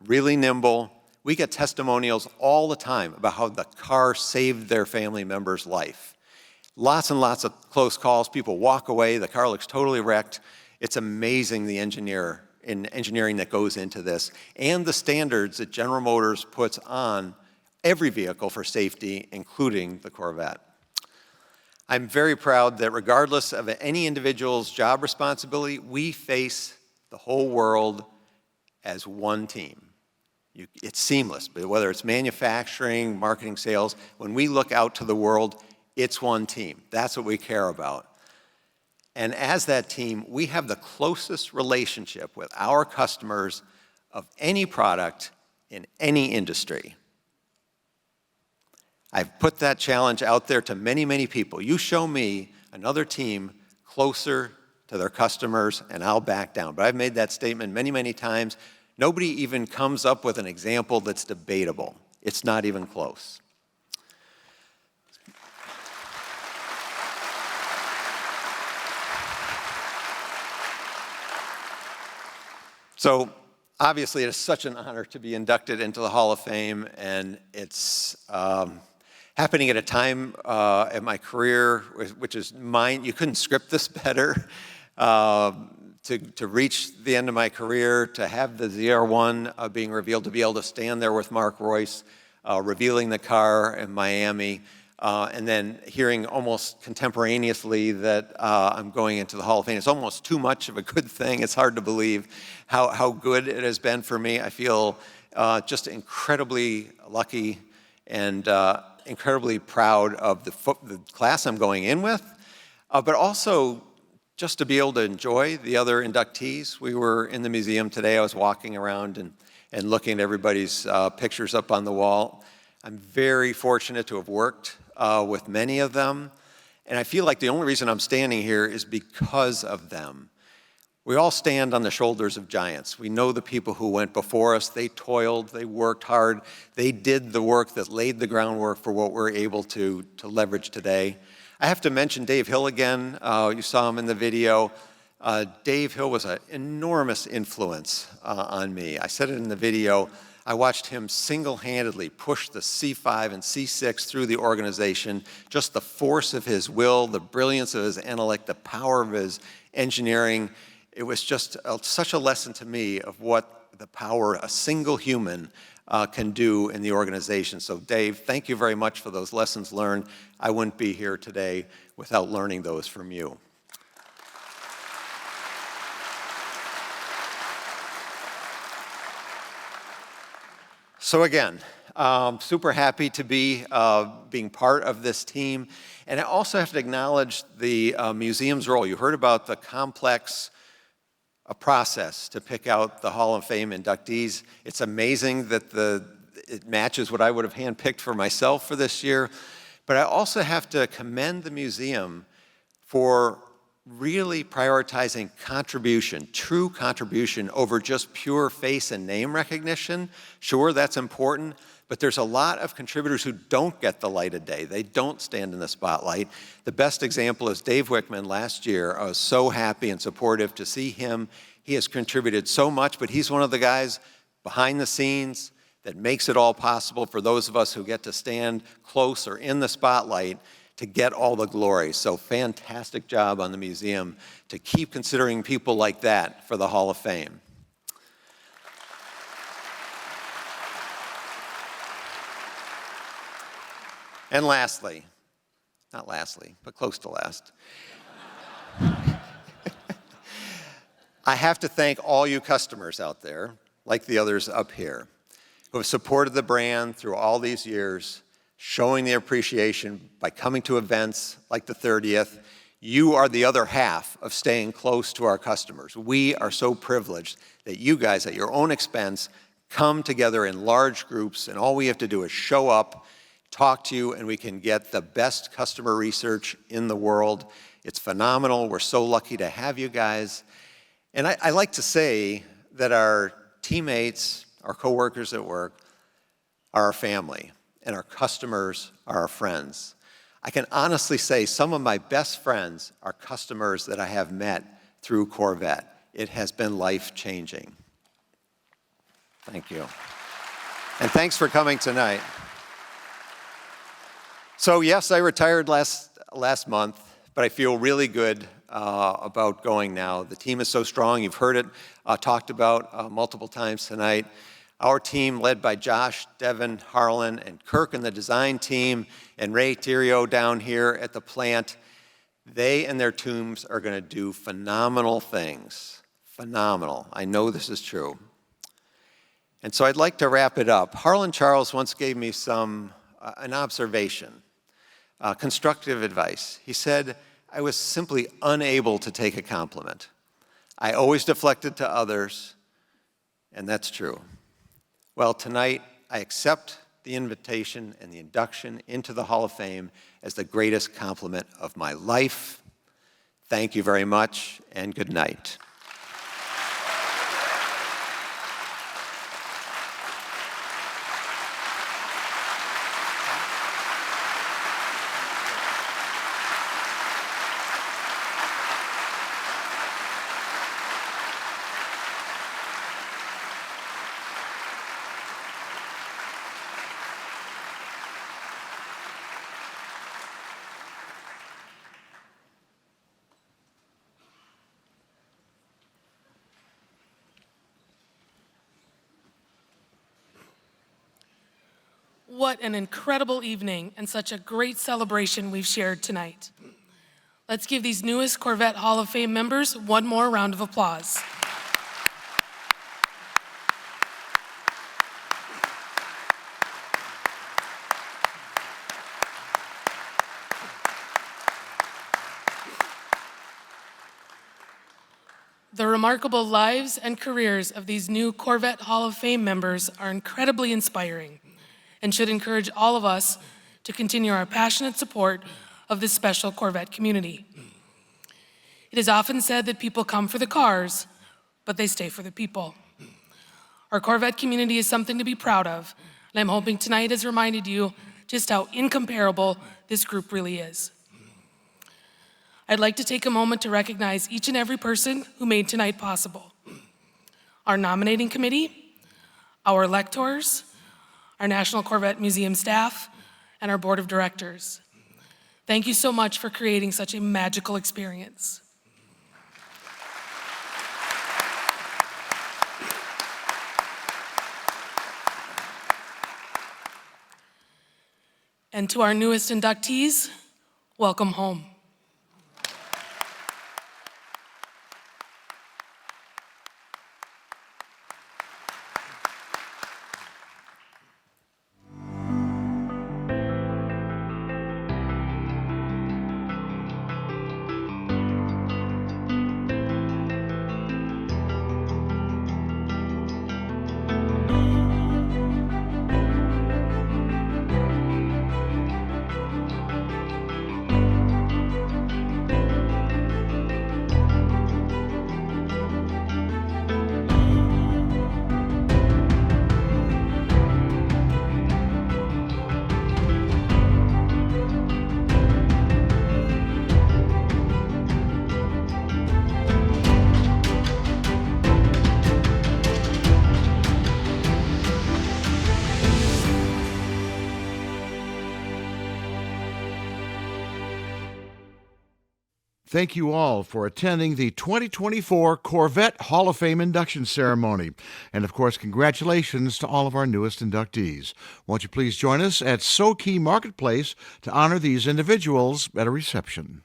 really nimble, we get testimonials all the time about how the car saved their family member's life. Lots and lots of close calls. People walk away, the car looks totally wrecked. It's amazing the engineering that goes into this and the standards that General Motors puts on every vehicle for safety, including the Corvette. I'm very proud that regardless of any individual's job responsibility, we face the whole world as one team. It's seamless, but whether it's manufacturing, marketing, sales, when we look out to the world, it's one team. That's what we care about. And as that team, we have the closest relationship with our customers of any product in any industry. I've put that challenge out there to many, many people. You show me another team closer to their customers, and I'll back down. But I've made that statement many, many times. Nobody even comes up with an example that's debatable. It's not even close. So obviously, it is such an honor to be inducted into the Hall of Fame, and it's happening at a time in my career, which is mine. You couldn't script this better. To reach the end of my career, to have the ZR1 being revealed, to be able to stand there with Mark Royce, revealing the car in Miami, and then hearing almost contemporaneously that I'm going into the Hall of Fame. It's almost too much of a good thing. It's hard to believe how good it has been for me. I feel just incredibly lucky and incredibly proud of the class I'm going in with, but also just to be able to enjoy the other inductees. We were in the museum today. I was walking around and looking at everybody's pictures up on the wall. I'm very fortunate to have worked with many of them, and I feel like the only reason I'm standing here is because of them. We all stand on the shoulders of giants. We know the people who went before us. They toiled, they worked hard, they did the work that laid the groundwork for what we're able to leverage today. I have to mention Dave Hill again. You saw him in the video. Dave Hill was an enormous influence on me. I said it in the video. I watched him single-handedly push the C5 and C6 through the organization. Just the force of his will, the brilliance of his intellect, the power of his engineering. It was just such a lesson to me of what the power a single human can do in the organization. So Dave, thank you very much for those lessons learned. I wouldn't be here today without learning those from you. So again, super happy to be being part of this team. And I also have to acknowledge the museum's role. You heard about the complex process to pick out the Hall of Fame inductees. It's amazing that it matches what I would have handpicked for myself for this year. But I also have to commend the museum for really prioritizing contribution, true contribution over just pure face and name recognition. Sure, that's important, but there's a lot of contributors who don't get the light of day. They don't stand in the spotlight. The best example is Dave Wickman last year. I was so happy and supportive to see him. He has contributed so much, but he's one of the guys behind the scenes that makes it all possible for those of us who get to stand close or in the spotlight to get all the glory. So fantastic job on the museum to keep considering people like that for the Hall of Fame. And lastly, not lastly, but close to last, I have to thank all you customers out there, like the others up here, who have supported the brand through all these years, showing their appreciation by coming to events like the 30th. You are the other half of staying close to our customers. We are so privileged that you guys, at your own expense, come together in large groups, and all we have to do is show up, talk to you, and we can get the best customer research in the world. It's phenomenal. We're so lucky to have you guys. And I like to say that our teammates, our coworkers at work, are our family, and our customers are our friends. I can honestly say some of my best friends are customers that I have met through Corvette. It has been life-changing. Thank you. And thanks for coming tonight. So yes, I retired last month, but I feel really good about going now. The team is so strong. You've heard it talked about multiple times tonight. Our team, led by Josh, Devin, Harlan, and Kirk and the design team, and Ray Tirio down here at the plant, they and their teams are going to do phenomenal things. Phenomenal. I know this is true. And so I'd like to wrap it up. Harlan Charles once gave me an observation, constructive advice. He said, I was simply unable to take a compliment. I always deflected to others, and that's true. Well, tonight, I accept the invitation and the induction into the Hall of Fame as the greatest compliment of my life. Thank you very much, and good night. What an incredible evening and such a great celebration we've shared tonight. Let's give these newest Corvette Hall of Fame members one more round of applause. The remarkable lives and careers of these new Corvette Hall of Fame members are incredibly inspiring and should encourage all of us to continue our passionate support of this special Corvette community. It is often said that people come for the cars, but they stay for the people. Our Corvette community is something to be proud of, and I'm hoping tonight has reminded you just how incomparable this group really is. I'd like to take a moment to recognize each and every person who made tonight possible. Our nominating committee, our electors, our National Corvette Museum staff, and our board of directors. Thank you so much for creating such a magical experience. And to our newest inductees, welcome home. Thank you all for attending the 2024 Corvette Hall of Fame induction ceremony. And of course, congratulations to all of our newest inductees. Won't you please join us at Soquay Marketplace to honor these individuals at a reception.